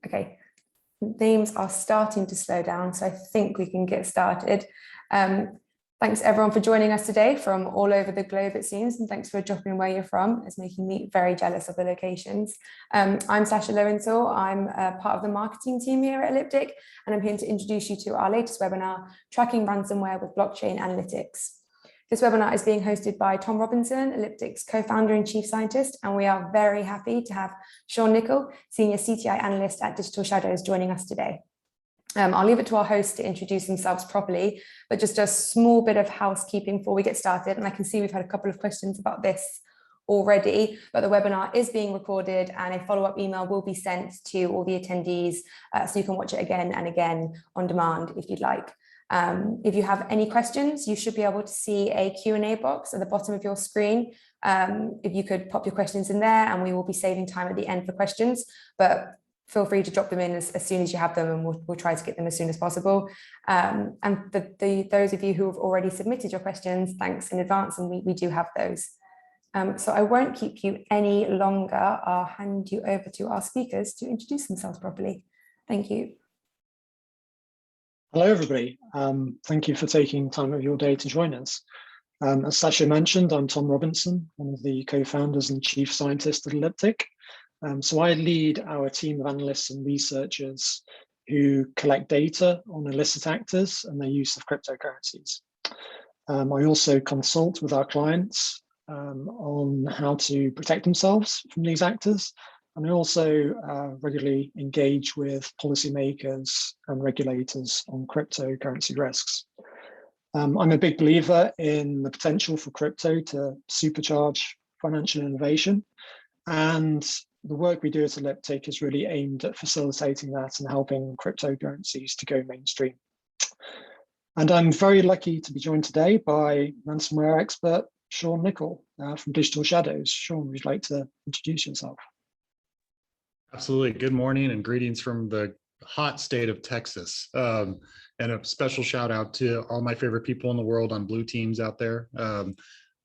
Okay, names are starting to slow down, so I think we can get started. Thanks everyone for joining us today from all over the globe, it seems, and thanks for dropping where you're from. It's making me very jealous of the locations. I'm Sasha Lowenthal. I'm part of the marketing team here at Elliptic, and I'm here to introduce you to our latest webinar, Tracking Ransomware with Blockchain Analytics. This webinar is being hosted by Tom Robinson, Elliptic's co-founder and chief scientist, and we are very happy to have Sean Nikkel, senior CTI Analyst at Digital Shadows, joining us today. I'll leave it to our hosts to introduce themselves properly, but just a small bit of housekeeping before we get started. And I can see we've had a couple of questions about this already, but the webinar is being recorded and a follow-up email will be sent to all the attendees, so you can watch it again and again on demand if you'd like. If you have any questions, you should be able to see a Q&A box at the bottom of your screen. If you could pop your questions in there, and we will be saving time at the end for questions, but feel free to drop them in as soon as you have them, and we'll try to get them as soon as possible. And those of you who have already submitted your questions, thanks in advance, and we do have those. So I won't keep you any longer. I'll hand you over to our speakers to introduce themselves properly. Thank you. Hello, everybody. Thank you for taking time of your day to join us. As Sasha mentioned, I'm Tom Robinson, one of the co-founders and chief scientist at Elliptic. So I lead our team of analysts and researchers who collect data on illicit actors and their use of cryptocurrencies. I also consult with our clients on how to protect themselves from these actors. And I also regularly engage with policymakers and regulators on cryptocurrency risks. I'm a big believer in the potential for crypto to supercharge financial innovation. And the work we do at Elliptic is really aimed at facilitating that and helping cryptocurrencies to go mainstream. And I'm very lucky to be joined today by ransomware expert Sean Nikkel from Digital Shadows. Sean, would you like to introduce yourself? Absolutely. Good morning and greetings from the hot state of Texas. And a special shout out to all my favorite people in the world on blue teams out there.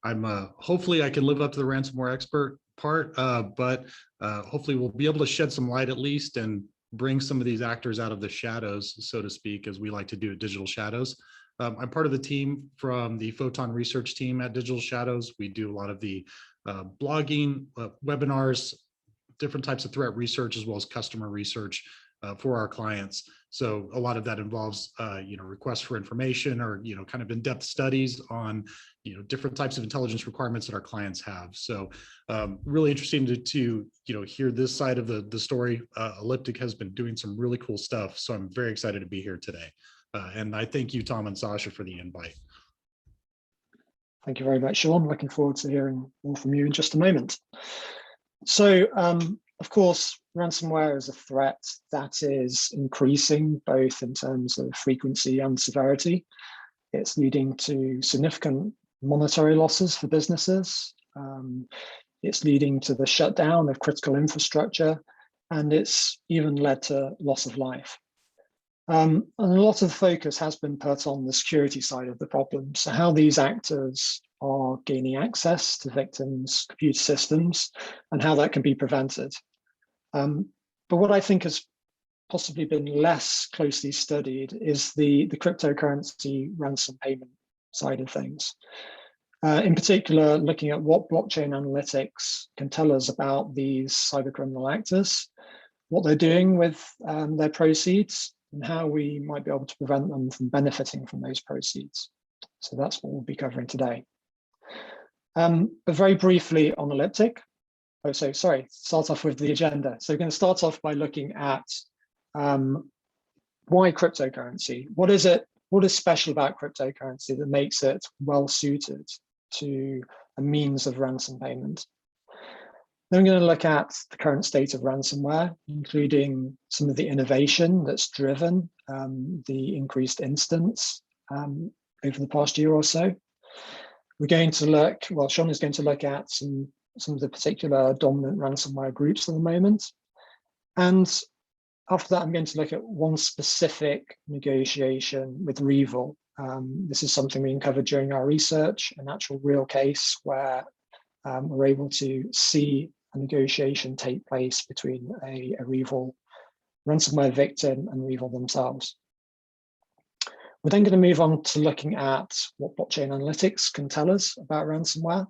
Hopefully I can live up to the ransomware expert part, but hopefully we'll be able to shed some light at least and bring some of these actors out of the shadows, so to speak, as we like to do at Digital Shadows. I'm part of the team from the Photon research team at Digital Shadows. We do a lot of the blogging, webinars, different types of threat research, as well as customer research for our clients. So a lot of that involves, requests for information or, kind of in-depth studies on, different types of intelligence requirements that our clients have. So really interesting to hear this side of the story. Elliptic has been doing some really cool stuff. So I'm very excited to be here today. And I thank you, Tom and Sasha, for the invite. Thank you very much, Sean. Looking forward to hearing more from you in just a moment. So, of course, ransomware is a threat that is increasing both in terms of frequency and severity. It's leading to significant monetary losses for businesses. It's leading to the shutdown of critical infrastructure, and it's even led to loss of life. And a lot of focus has been put on the security side of the problem. So how these actors are gaining access to victims' computer systems and how that can be prevented. But what I think has possibly been less closely studied is the cryptocurrency ransom payment side of things. In particular, looking at what blockchain analytics can tell us about these cybercriminal actors, what they're doing with their proceeds, and how we might be able to prevent them from benefiting from those proceeds. So that's what we'll be covering today. But very briefly on Elliptic. Start off with the agenda. So we're going to start off by looking at why cryptocurrency? What is it? What is special about cryptocurrency that makes it well suited to a means of ransom payment? Then we're going to look at the current state of ransomware, including some of the innovation that's driven the increased incidence over the past year or so. We're going to look, well, Sean is going to look at some of the particular dominant ransomware groups at the moment. And after that, I'm going to look at one specific negotiation with REvil. This is something we uncovered during our research, an actual real case where we're able to see a negotiation take place between a REvil ransomware victim, and REvil themselves. We're then going to move on to looking at what blockchain analytics can tell us about ransomware,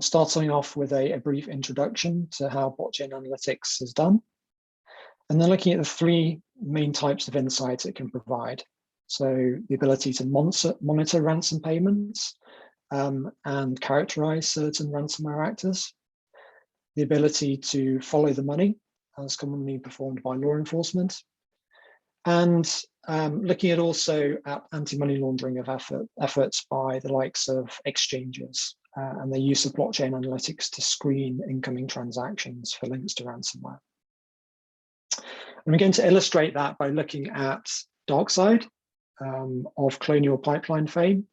starting off with a brief introduction to how blockchain analytics is done, and then looking at the three main types of insights it can provide. So the ability to monitor ransom payments and characterize certain ransomware actors, the ability to follow the money, as commonly performed by law enforcement, and looking at also at anti-money laundering of efforts by the likes of exchanges and the use of blockchain analytics to screen incoming transactions for links to ransomware. And we're going to illustrate that by looking at Darkside of Colonial Pipeline fame.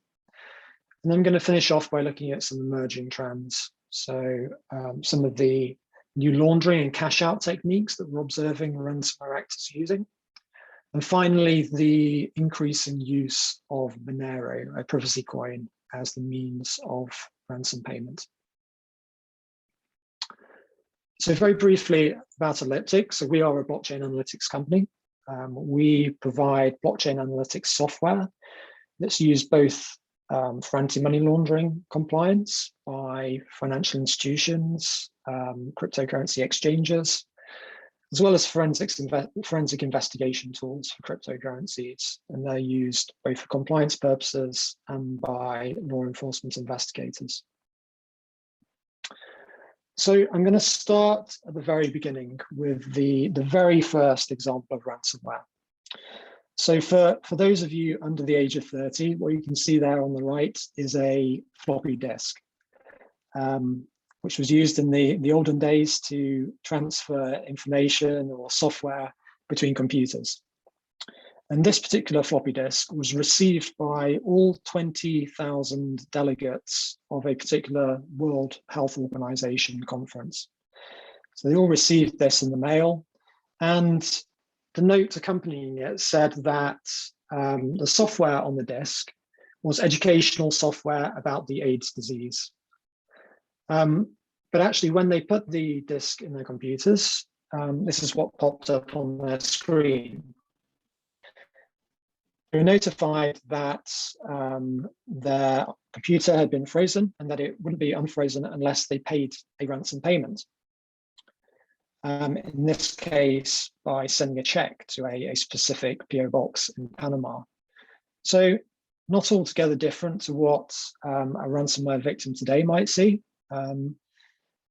And then I'm going to finish off by looking at some emerging trends. So some of the new laundering and cash out techniques that we're observing ransomware actors using. And finally, the increasing use of Monero, a privacy coin, as the means of ransom payment. So very briefly about Elliptic. So we are a blockchain analytics company. We provide blockchain analytics software that's used both for anti-money laundering compliance by financial institutions, cryptocurrency exchanges, as well as forensic investigation tools for cryptocurrencies. And they're used both for compliance purposes and by law enforcement investigators. So I'm going to start at the very beginning with the very first example of ransomware. So for those of you under the age of 30, what you can see there on the right is a floppy disk, which was used in the olden days to transfer information or software between computers. And this particular floppy disk was received by all 20,000 delegates of a particular World Health Organization conference. So they all received this in the mail, and the note accompanying it said that the software on the disk was educational software about the AIDS disease. But actually, when they put the disk in their computers, this is what popped up on their screen. They were notified that their computer had been frozen and that it wouldn't be unfrozen unless they paid a ransom payment. In this case, by sending a check to a specific PO box in Panama. So not altogether different to what a ransomware victim today might see.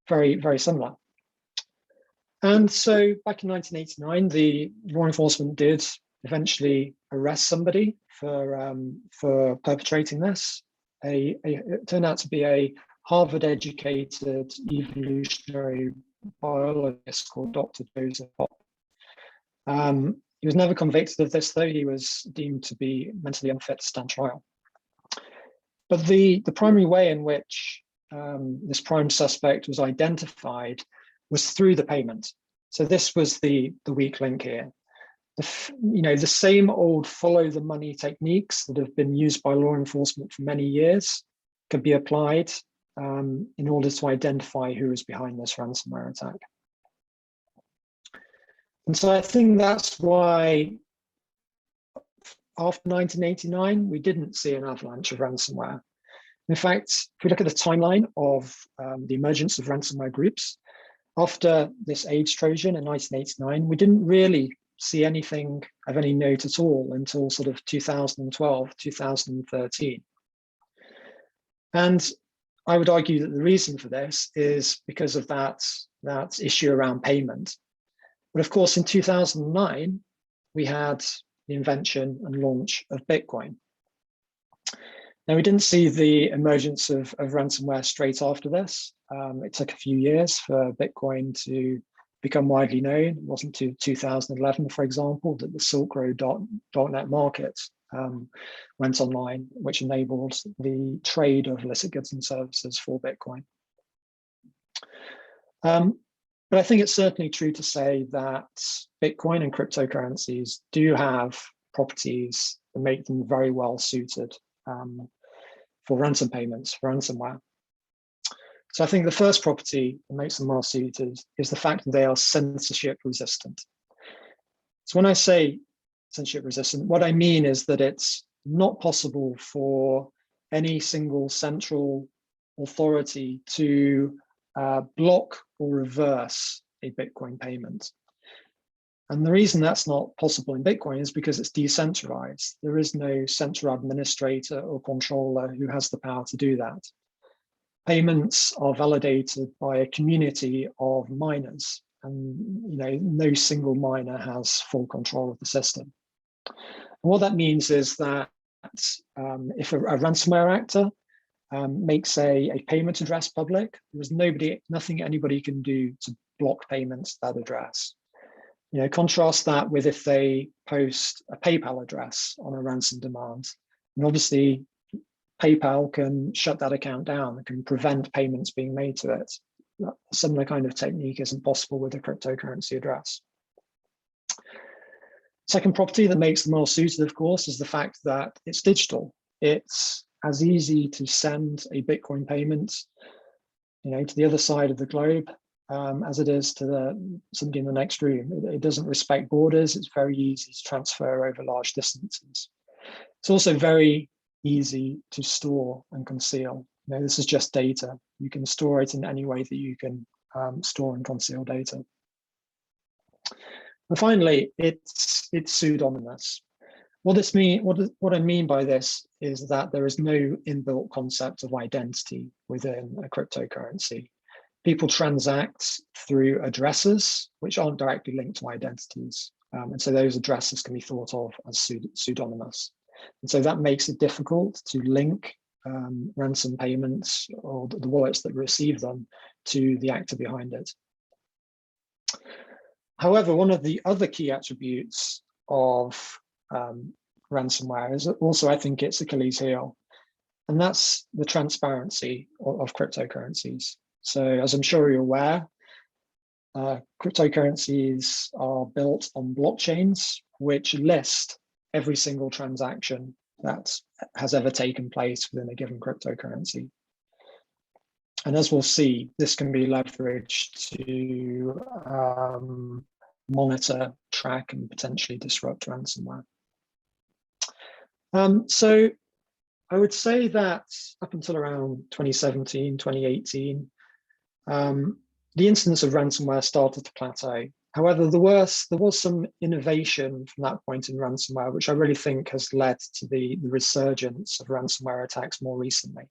Very, very similar. And so back in 1989, the law enforcement did eventually arrest somebody for perpetrating this. It turned out to be a Harvard-educated evolutionary biologist called Dr. Joseph Pop. He was never convicted of this, though. He was deemed to be mentally unfit to stand trial. But the primary way in which this prime suspect was identified was through the payment. So this was the weak link here. The same old follow the money techniques that have been used by law enforcement for many years could be applied in order to identify who is behind this ransomware attack. And so I think that's why after 1989, we didn't see an avalanche of ransomware. In fact, if we look at the timeline of the emergence of ransomware groups, after this AIDS Trojan in 1989, we didn't really see anything of any note at all until sort of 2012, 2013. And I would argue that the reason for this is because of that issue around payment. But of course, in 2009, we had the invention and launch of Bitcoin. Now, we didn't see the emergence of ransomware straight after this. It took a few years for Bitcoin to become widely known. It wasn't until 2011, for example, that the Silk Road .NET market went online, which enabled the trade of illicit goods and services for Bitcoin. But I think it's certainly true to say that Bitcoin and cryptocurrencies do have properties that make them very well suited for ransom payments, for ransomware. So I think the first property that makes them well suited is the fact that they are censorship resistant. So when I say censorship resistant, what I mean is that it's not possible for any single central authority to block or reverse a Bitcoin payment. And the reason that's not possible in Bitcoin is because it's decentralized. There is no central administrator or controller who has the power to do that. Payments are validated by a community of miners, and no single miner has full control of the system. And what that means is that if a ransomware actor makes a payment address public, there's nothing anybody can do to block payments to that address. Contrast that with if they post a PayPal address on a ransom demand, and obviously PayPal can shut that account down, it can prevent payments being made to it. A similar kind of technique isn't possible with a cryptocurrency address. Second property that makes them well suited, of course, is the fact that it's digital. It's as easy to send a Bitcoin payment, to the other side of the globe as it is to somebody in the next room. It doesn't respect borders. It's very easy to transfer over large distances. It's also very easy to store and conceal. This is just data. You can store it in any way that you can store and conceal data. And finally, it's pseudonymous. What I mean by this is that there is no inbuilt concept of identity within a cryptocurrency. People transact through addresses which aren't directly linked to identities. And so those addresses can be thought of as pseudonymous. And so that makes it difficult to link ransom payments or the wallets that receive them to the actor behind it. However, one of the other key attributes of ransomware is also, I think, its Achilles heel, and that's the transparency of cryptocurrencies. So as I'm sure you're aware, cryptocurrencies are built on blockchains, which list every single transaction that has ever taken place within a given cryptocurrency. And as we'll see, this can be leveraged to monitor, track, and potentially disrupt ransomware. So I would say that up until around 2017, 2018, the incidence of ransomware started to plateau. However, there was some innovation from that point in ransomware, which I really think has led to the resurgence of ransomware attacks more recently.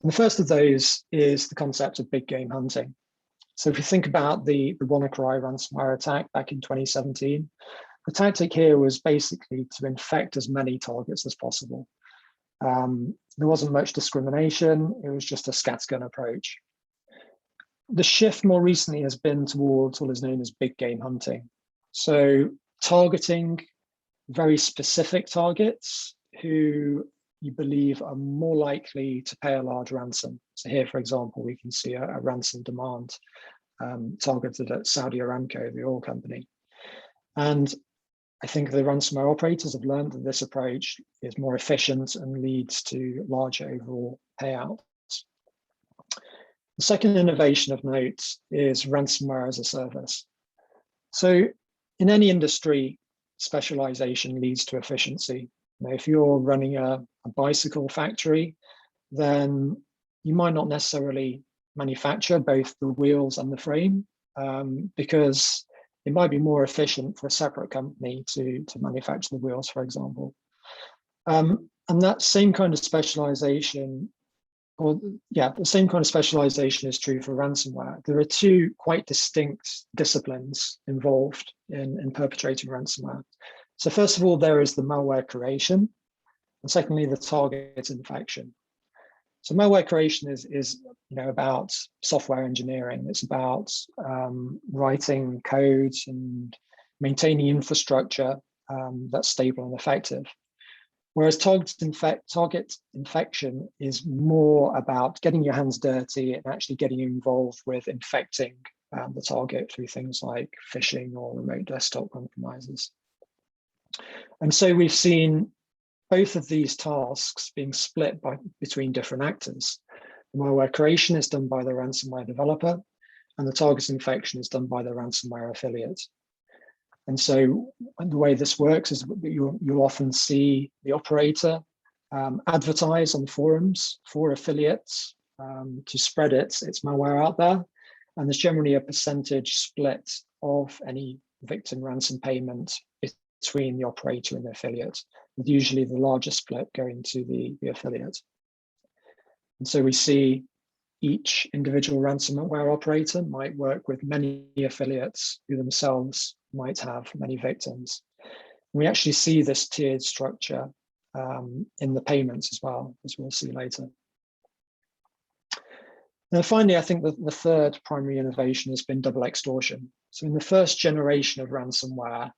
And the first of those is the concept of big game hunting. So if you think about the WannaCry ransomware attack back in 2017, the tactic here was basically to infect as many targets as possible. There wasn't much discrimination. It was just a scattergun approach. The shift more recently has been towards what is known as big game hunting. So targeting very specific targets who you believe are more likely to pay a large ransom. So here, for example, we can see a ransom demand targeted at Saudi Aramco, the oil company. And I think the ransomware operators have learned that this approach is more efficient and leads to larger overall payouts. The second innovation of note is ransomware as a service. So in any industry, specialization leads to efficiency. If you're running a bicycle factory, then you might not necessarily manufacture both the wheels and the frame because it might be more efficient for a separate company to manufacture the wheels, for example. And that same kind of specialization, the same kind of specialization is true for ransomware. There are two quite distinct disciplines involved in perpetrating ransomware. So first of all, there is the malware creation, and secondly, the target infection. So malware creation is about software engineering. It's about writing code and maintaining infrastructure that's stable and effective. Whereas target infection is more about getting your hands dirty and actually getting involved with infecting the target through things like phishing or remote desktop compromises. And so we've seen both of these tasks being split between different actors. The malware creation is done by the ransomware developer, and the target infection is done by the ransomware affiliate. And so the way this works is that you'll often see the operator advertise on forums for affiliates to spread its malware out there. And there's generally a percentage split of any victim ransom payment between the operator and the affiliate, with usually the largest split going to the affiliate. And so we see each individual ransomware operator might work with many affiliates who themselves might have many victims. We actually see this tiered structure in the payments as well, as we'll see later. Now, finally, I think that the third primary innovation has been double extortion. So in the first generation of ransomware,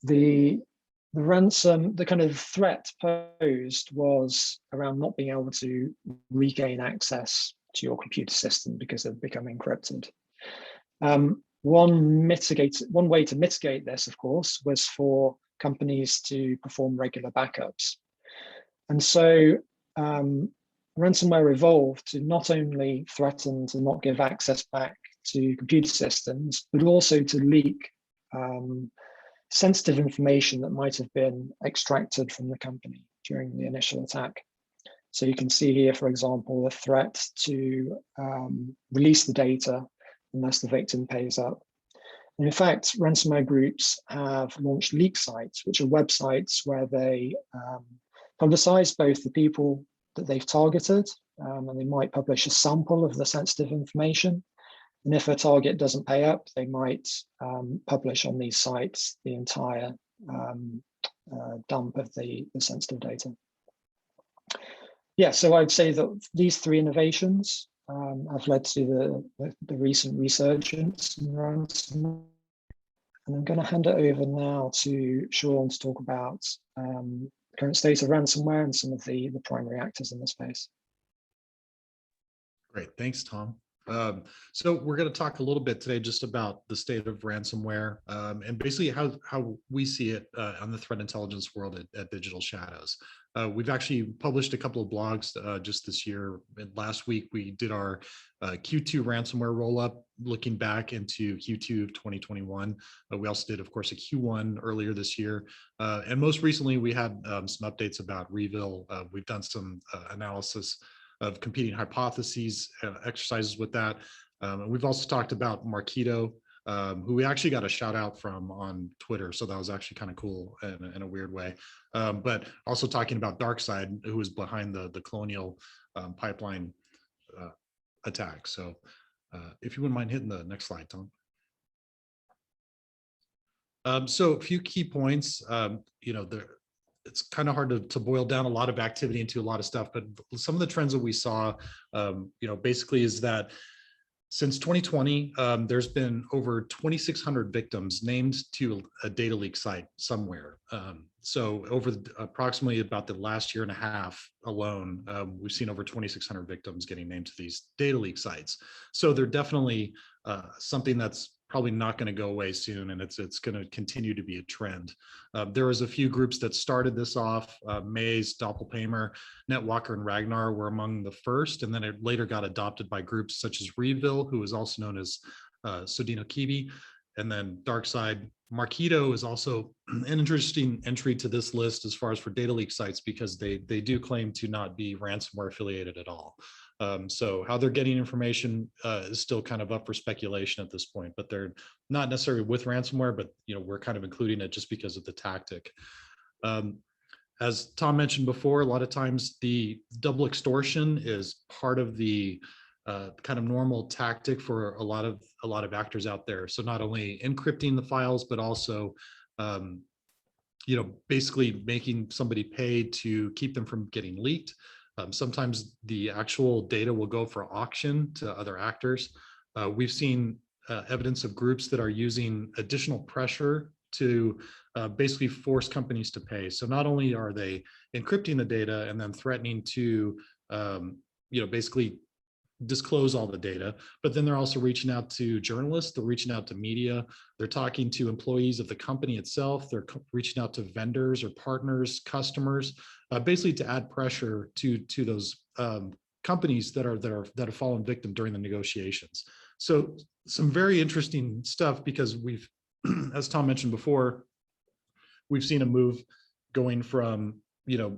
the kind of threat posed was around not being able to regain access to your computer system because they've become encrypted. One way to mitigate this, of course, was for companies to perform regular backups. And so ransomware evolved to not only threaten to not give access back to computer systems, but also to leak sensitive information that might have been extracted from the company during the initial attack. So you can see here, for example, a threat to release the data unless the victim pays up. And in fact, ransomware groups have launched leak sites, which are websites where they publicize both the people that they've targeted, and they might publish a sample of the sensitive information. And if a target doesn't pay up, they might publish on these sites the entire dump of the sensitive data. Yeah, so I'd say that these three innovations have led to the recent resurgence in ransomware. And I'm going to hand it over now to Sean to talk about the current state of ransomware and some of the primary actors in the space. Great, thanks, Tom. So we're going to talk a little bit today just about the state of ransomware and basically how we see it on the threat intelligence world at Digital Shadows. We've actually published a couple of blogs just this year. And last week, we did our Q2 ransomware roll-up, looking back into Q2 of 2021. We also did, of course, a Q1 earlier this year. And most recently, we had some updates about Reville. We've done some analysis of competing hypotheses, exercises with that. And we've also talked about Marketo, who we actually got a shout out from on Twitter. So that was actually kind of cool in a weird way. But also talking about Darkside, who was behind the Colonial pipeline attack. So if you wouldn't mind hitting the next slide, Tom. So a few key points, it's kind of hard to boil down a lot of activity into a lot of stuff, but some of the trends that we saw, basically is that since 2020, there's been over 2,600 victims named to a data leak site somewhere. So over approximately about the last year and a half alone, we've seen over 2,600 victims getting named to these data leak sites. So they're definitely something that's probably not going to go away soon, and it's going to continue to be a trend. There was a few groups that started this off. Maze, Doppelpaymer, Netwalker, and Ragnar were among the first, and then it later got adopted by groups such as REvil, who is also known as Sodino Kibi, and then Darkside. Marketo is also an interesting entry to this list as far as for data leak sites, because they do claim to not be ransomware affiliated at all. So how they're getting information is still kind of up for speculation at this point, but they're not necessarily with ransomware, but we're kind of including it just because of the tactic. As Tom mentioned before, a lot of times the double extortion is part of the kind of normal tactic for a lot of actors out there. So not only encrypting the files, but also basically making somebody pay to keep them from getting leaked. Sometimes the actual data will go for auction to other actors. We've seen evidence of groups that are using additional pressure to basically force companies to pay. So not only are they encrypting the data and then threatening to, basically disclose all the data, but then they're also reaching out to journalists, they're reaching out to media, they're talking to employees of the company itself, they're reaching out to vendors or partners, customers, basically to add pressure to those companies that have fallen victim during the negotiations. So some very interesting stuff, because we've as Tom mentioned before, we've seen a move going from,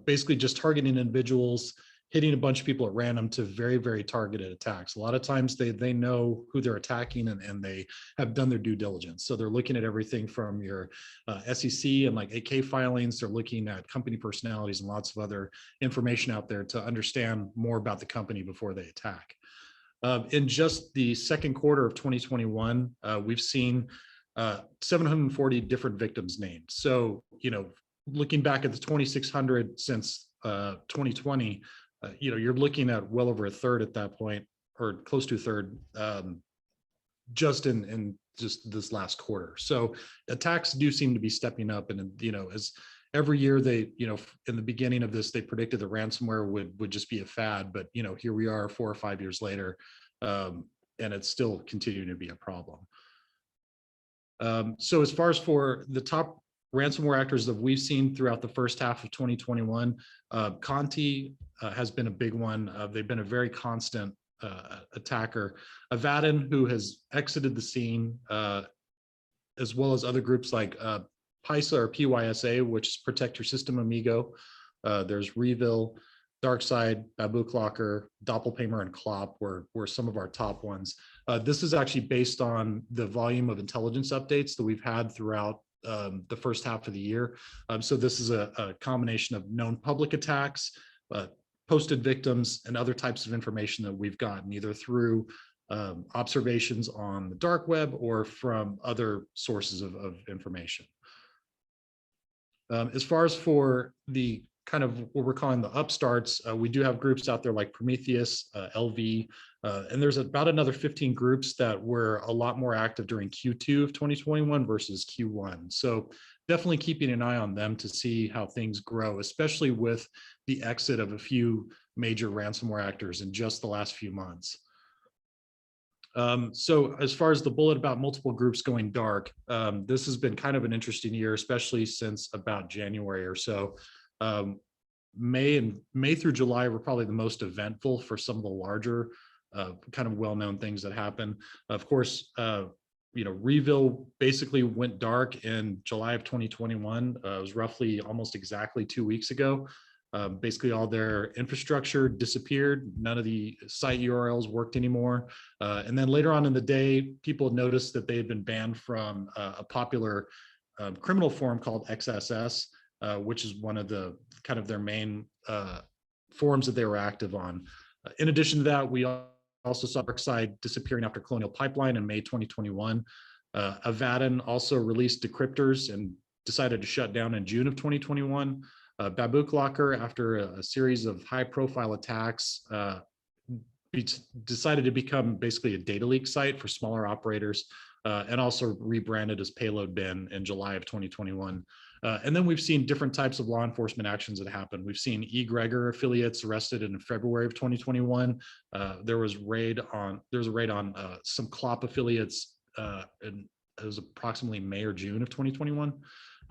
basically just targeting individuals, hitting a bunch of people at random, to very, very targeted attacks. A lot of times they know who they're attacking, and they have done their due diligence. So they're looking at everything from your SEC and like AK filings. They're looking at company personalities and lots of other information out there to understand more about the company before they attack. In just the second quarter of 2021, we've seen 740 different victims named. So, looking back at the 2,600 since 2020, you're looking at well over a third at that point, or close to a third, just in just this last quarter. So attacks do seem to be stepping up, and as every year they, in the beginning of this, they predicted that ransomware would just be a fad, but here we are 4 or 5 years later, and it's still continuing to be a problem. So as far as for the top ransomware actors that we've seen throughout the first half of 2021, Conti has been a big one. They've been a very constant attacker. Avadan, who has exited the scene, as well as other groups like PYSA or PYSA, which is Protect Your System Amigo. There's Reville, Darkside, Babuclocker, Doppelpaymer, and Clop were some of our top ones. This is actually based on the volume of intelligence updates that we've had throughout the first half of the year. So this is a combination of known public attacks, posted victims, and other types of information that we've gotten either through observations on the dark web or from other sources of information. As far as for the kind of what we're calling the upstarts, we do have groups out there like Prometheus, LV, and there's about another 15 groups that were a lot more active during Q2 of 2021 versus Q1. So definitely keeping an eye on them to see how things grow, especially with the exit of a few major ransomware actors in just the last few months. So as far as the bullet about multiple groups going dark, this has been kind of an interesting year, especially since about January or so. May through July were probably the most eventful for some of the larger kind of well-known things that happen. Of course, Reville basically went dark in July of 2021. It was roughly almost exactly 2 weeks ago. Basically all their infrastructure disappeared. None of the site URLs worked anymore. And then later on in the day, people noticed that they had been banned from a popular criminal forum called XSS, which is one of the kind of their main forums that they were active on. In addition to that, we also saw Darkside disappearing after Colonial Pipeline in May 2021. Avadan also released decryptors and decided to shut down in June of 2021. Babuclocker, after a series of high-profile attacks, decided to become basically a data leak site for smaller operators, and also rebranded as Payload Bin in July of 2021. And then we've seen different types of law enforcement actions that happen. We've seen eGregor affiliates arrested in February of 2021. There was a raid on some Clop affiliates, and it was approximately May or June of 2021.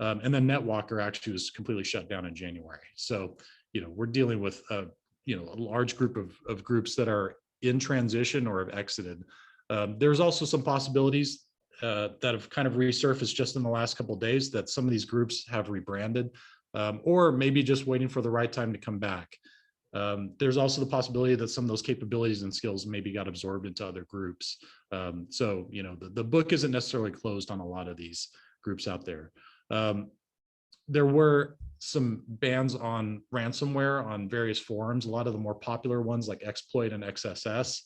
And then NetWalker actually was completely shut down in January. So, we're dealing with a large group of groups that are in transition or have exited. There's also some possibilities that have kind of resurfaced just in the last couple of days that some of these groups have rebranded, or maybe just waiting for the right time to come back. There's also the possibility that some of those capabilities and skills maybe got absorbed into other groups. So, the book isn't necessarily closed on a lot of these groups out there. There were some bans on ransomware on various forums, a lot of the more popular ones like Exploit and XSS.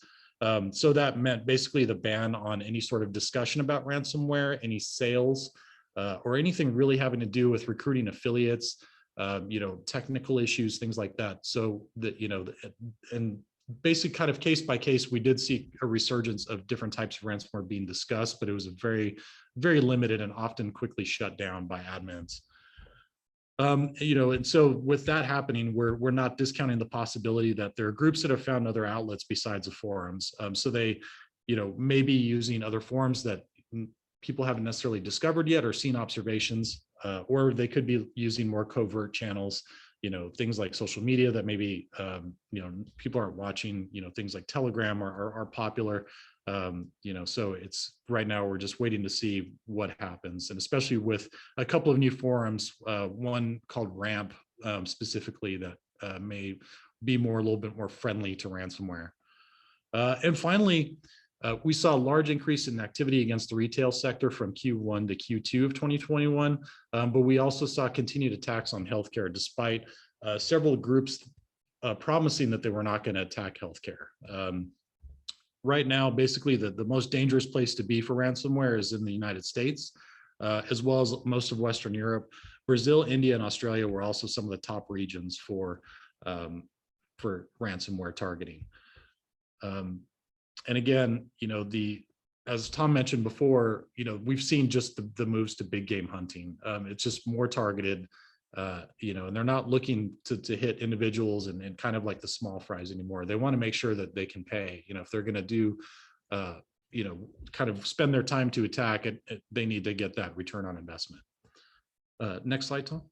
So that meant basically the ban on any sort of discussion about ransomware, any sales, or anything really having to do with recruiting affiliates, technical issues, things like that. So that, and basic kind of case by case, we did see a resurgence of different types of ransomware being discussed, but it was a very, very limited and often quickly shut down by admins. And so with that happening, we're not discounting the possibility that there are groups that have found other outlets besides the forums. So they, may be using other forums that people haven't necessarily discovered yet or seen observations, or they could be using more covert channels things like social media that maybe, people aren't watching, things like Telegram are popular. So it's right now we're just waiting to see what happens. And especially with a couple of new forums, one called Ramp specifically that may be a little bit more friendly to ransomware. And finally, we saw a large increase in activity against the retail sector from Q1 to Q2 of 2021, but we also saw continued attacks on healthcare, despite several groups promising that they were not going to attack healthcare. Right now, basically, the most dangerous place to be for ransomware is in the United States, as well as most of Western Europe. Brazil, India, and Australia were also some of the top regions for ransomware targeting. And again, as Tom mentioned before, we've seen just the moves to big game hunting. It's just more targeted, and they're not looking to hit individuals and kind of like the small fries anymore. They want to make sure that they can pay. If they're going to do, kind of spend their time to attack it, they need to get that return on investment. Next slide, Tom.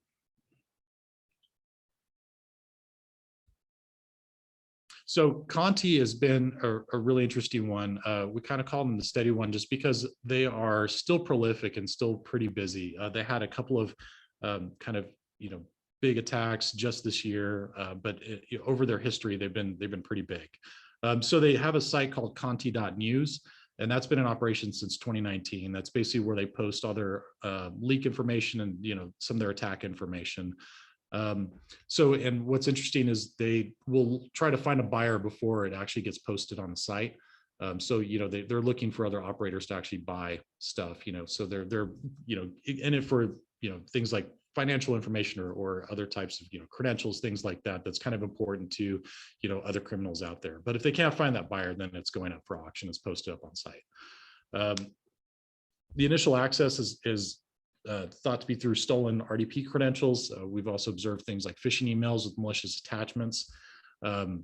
So Conti has been a really interesting one. We kind of call them the steady one just because they are still prolific and still pretty busy. They had a couple of kind of big attacks just this year, but over their history they've been pretty big. So they have a site called Conti.news, and that's been in operation since 2019. That's basically where they post all their leak information and some of their attack information. And what's interesting is they will try to find a buyer before it actually gets posted on the site. So they're looking for other operators to actually buy stuff. So they're in it for things like financial information or other types of credentials, things like that. That's kind of important to other criminals out there. But if they can't find that buyer, then it's going up for auction. It's posted up on site. The initial access is thought to be through stolen RDP credentials. We've also observed things like phishing emails with malicious attachments. And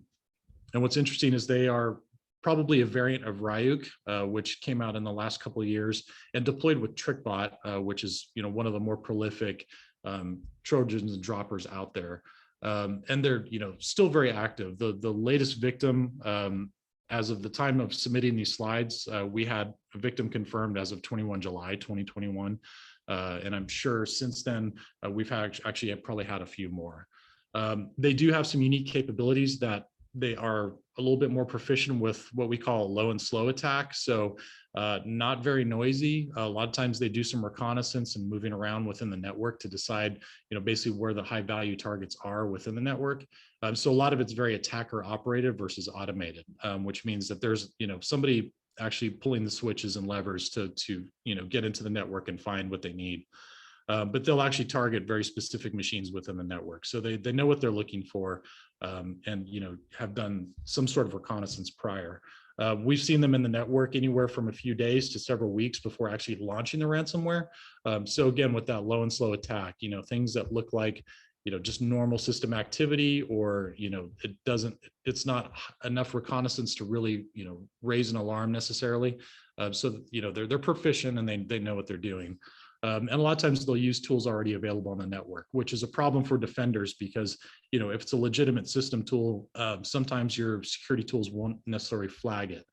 what's interesting is they are probably a variant of Ryuk, which came out in the last couple of years and deployed with TrickBot, which is one of the more prolific Trojans and droppers out there. And they're still very active. The latest victim, as of the time of submitting these slides, we had a victim confirmed as of 21 July 2021. And I'm sure since then, we've actually probably had a few more. They do have some unique capabilities that they are a little bit more proficient with what we call a low and slow attack. So not very noisy. A lot of times they do some reconnaissance and moving around within the network to decide, basically where the high value targets are within the network. So a lot of it's very attacker operated versus automated, which means that there's, somebody actually pulling the switches and levers to get into the network and find what they need. But they'll actually target very specific machines within the network. So they know what they're looking for, and have done some sort of reconnaissance prior. We've seen them in the network anywhere from a few days to several weeks before actually launching the ransomware. So again, with that low and slow attack, things that look like just normal system activity, or it's not enough reconnaissance to really raise an alarm necessarily. So they're proficient and they know what they're doing. And a lot of times they'll use tools already available on the network, which is a problem for defenders because, if it's a legitimate system tool, sometimes your security tools won't necessarily flag it.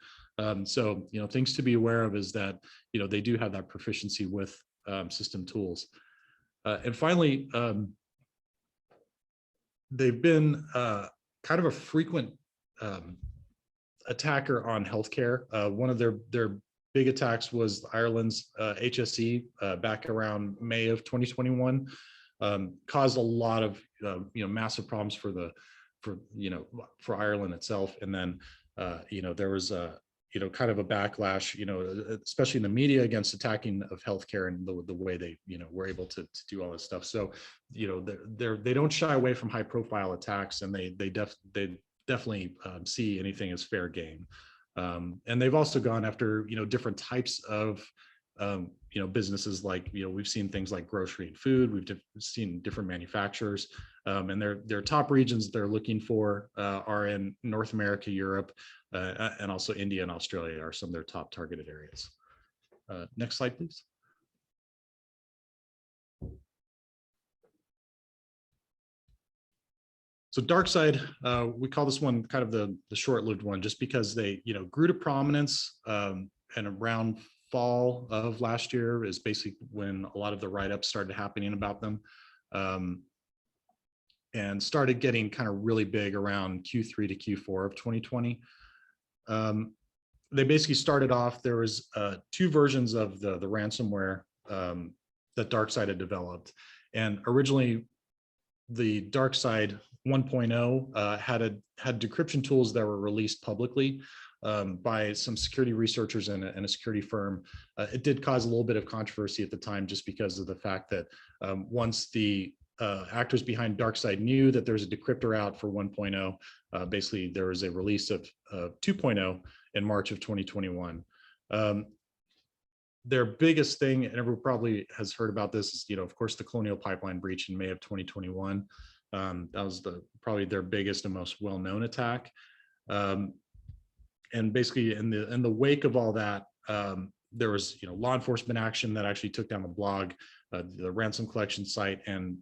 So, things to be aware of is that, they do have that proficiency with system tools. And finally, they've been kind of a frequent attacker on healthcare. One of their big attacks was Ireland's HSE back around May of 2021, caused a lot of massive problems for Ireland itself. And then there was kind of a backlash, especially in the media, against attacking of healthcare and the way they were able to do all this stuff. So they don't shy away from high profile attacks, and they definitely see anything as fair game. And they've also gone after different types of businesses, like we've seen things like grocery and food. We've seen different manufacturers, and their top regions they're looking for are in North America, Europe, and also India and Australia are some of their top targeted areas. Next slide, please. So Darkside, we call this one kind of the short-lived one, just because they, grew to prominence, and around fall of last year is basically when a lot of the write-ups started happening about them, and started getting kind of really big around Q3 to Q4 of 2020. They basically started off, there was 2 versions of the ransomware that Darkside had developed. And originally, the Darkside 1.0 had decryption tools that were released publicly by some security researchers and a security firm. It did cause a little bit of controversy at the time, just because of the fact that once the actors behind Darkside knew that there's a decryptor out for 1.0, basically there was a release of 2.0 in March of 2021. Their biggest thing, and everyone probably has heard about this, is, of course, the Colonial Pipeline breach in May of 2021. That was probably their biggest and most well-known attack. And basically, in the wake of all that, there was law enforcement action that actually took down the blog, the ransom collection site, and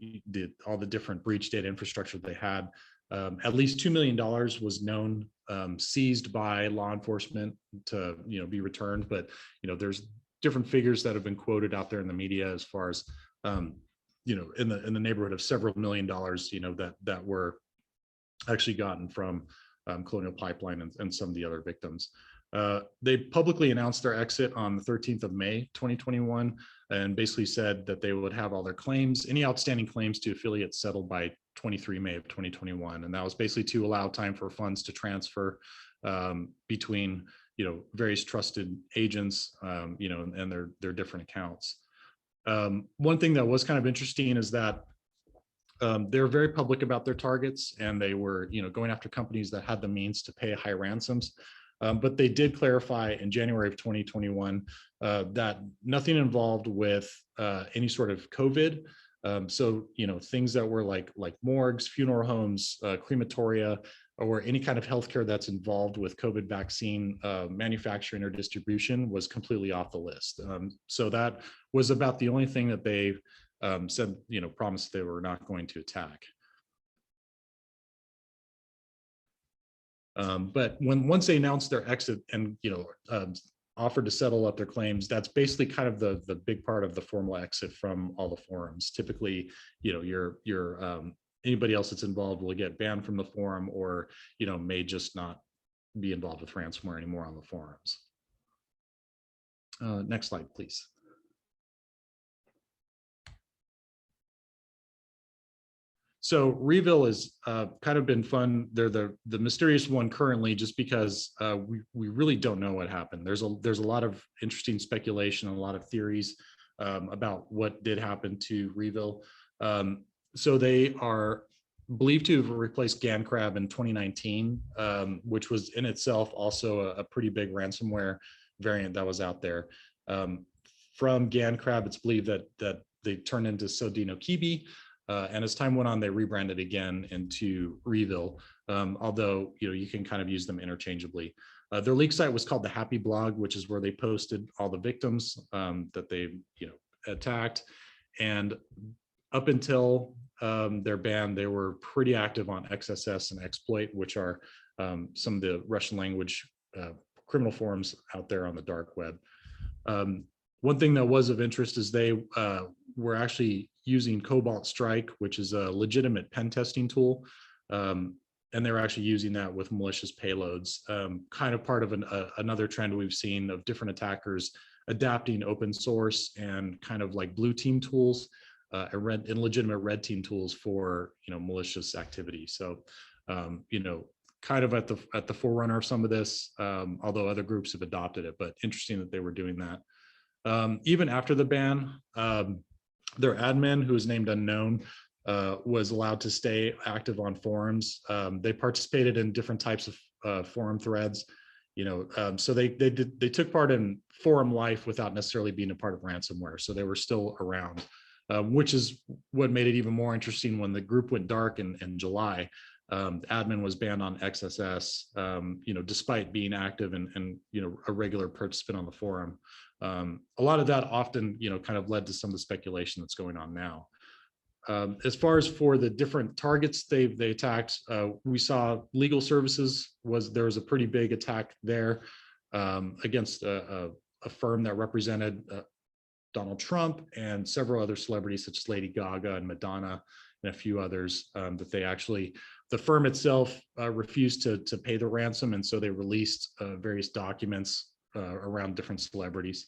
all the different breach data infrastructure they had. At least $2 million was known seized by law enforcement to be returned, but there's different figures that have been quoted out there in the media as far as in the neighborhood of several $1 million that were actually gotten from Colonial Pipeline and some of the other victims. They publicly announced their exit on the 13th of May 2021, and basically said that they would have all their claims, any outstanding claims to affiliates, settled by 23 May of 2021. And that was basically to allow time for funds to transfer between various trusted agents, and their different accounts. One thing that was kind of interesting is that they're very public about their targets, and they were going after companies that had the means to pay high ransoms. But they did clarify in January of 2021 that nothing involved with any sort of COVID. So things that were like morgues, funeral homes, crematoria, or any kind of healthcare that's involved with COVID vaccine manufacturing or distribution was completely off the list. So that was about the only thing that they said, promised they were not going to attack. But once they announced their exit and offered to settle up their claims, that's basically kind of the big part of the formal exit from all the forums. Typically, your anybody else that's involved will get banned from the forum, or may just not be involved with ransomware anymore on the forums. Next slide, please. So Reville has kind of been fun. They're the mysterious one currently, just because we really don't know what happened. There's a lot of interesting speculation and a lot of theories about what did happen to Reville. So they are believed to have replaced GanCrab in 2019, which was in itself also a pretty big ransomware variant that was out there. From GanCrab, it's believed that they turned into Sodino Kibi. And as time went on, they rebranded again into REvil, although you can kind of use them interchangeably. Their leak site was called the Happy Blog, which is where they posted all the victims that they attacked. And up until their ban, they were pretty active on XSS and Exploit, which are some of the Russian language criminal forums out there on the dark web. One thing that was of interest is they were actually using Cobalt Strike, which is a legitimate pen testing tool. And they were actually using that with malicious payloads, kind of part of another trend we've seen of different attackers adapting open source and kind of like blue team tools and legitimate red team tools for malicious activity. So kind of at the forerunner of some of this, although other groups have adopted it, but interesting that they were doing that. Even after the ban, their admin, who is named unknown, was allowed to stay active on forums. They participated in different types of forum threads, so they took part in forum life without necessarily being a part of ransomware. So they were still around, which is what made it even more interesting when the group went dark in July. Admin was banned on XSS, despite being active and a regular participant on the forum. A lot of that often, kind of led to some of the speculation that's going on now. As far as for the different targets they attacked, we saw legal services there was a pretty big attack there against a firm that represented Donald Trump and several other celebrities such as Lady Gaga and Madonna and a few others that the firm itself refused to pay the ransom, and so they released various documents around different celebrities.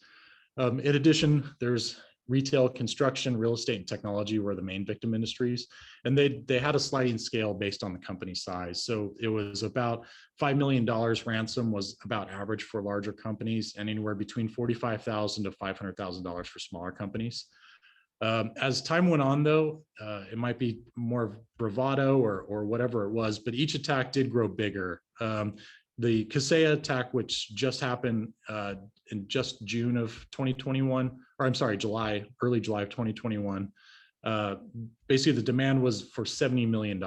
In addition, there's retail, construction, real estate, and technology were the main victim industries. And they had a sliding scale based on the company size. So it was about $5 million ransom was about average for larger companies, and anywhere between $45,000 to $500,000 for smaller companies. As time went on, though, it might be more bravado or whatever it was, but each attack did grow bigger. The Kaseya attack, which just happened in just June of 2021, or I'm sorry, early July of 2021, basically the demand was for $70 million.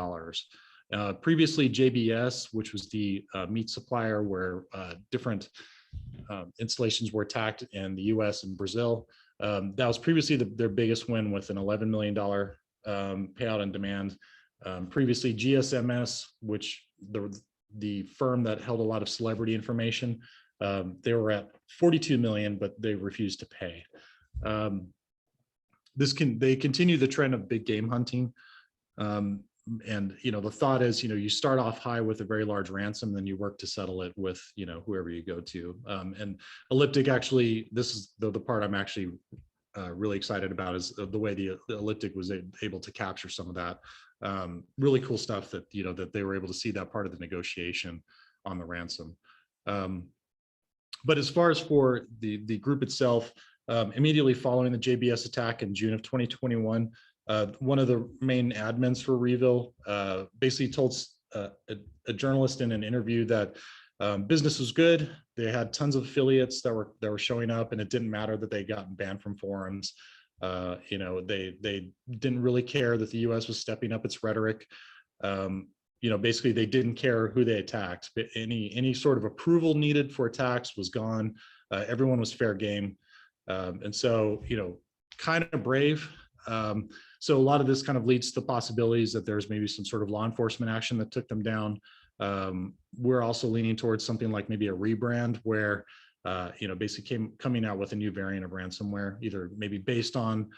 Previously, JBS, which was the meat supplier where different installations were attacked in the US and Brazil, that was previously their biggest win with an $11 million payout on demand. Previously, GSMS, which the firm that held a lot of celebrity information, they were at 42 million, but they refused to pay. They continue the trend of big game hunting. And the thought is, you start off high with a very large ransom, then you work to settle it with, whoever you go to. And Elliptic actually, this is the part I'm actually really excited about, is the way the Elliptic was able to capture some of that. Really cool stuff that, that they were able to see that part of the negotiation on the ransom. But as far as for the group itself, immediately following the JBS attack in June of 2021, one of the main admins for Reville basically told a journalist in an interview that business was good. They had tons of affiliates that were showing up, and it didn't matter that they got banned from forums. They didn't really care that the US was stepping up its rhetoric. Basically they didn't care who they attacked. Any sort of approval needed for attacks was gone. Everyone was fair game. And so, kind of brave. So a lot of this kind of leads to the possibilities that there's maybe some sort of law enforcement action that took them down. We're also leaning towards something like maybe a rebrand where basically coming out with a new variant of ransomware, either maybe based on,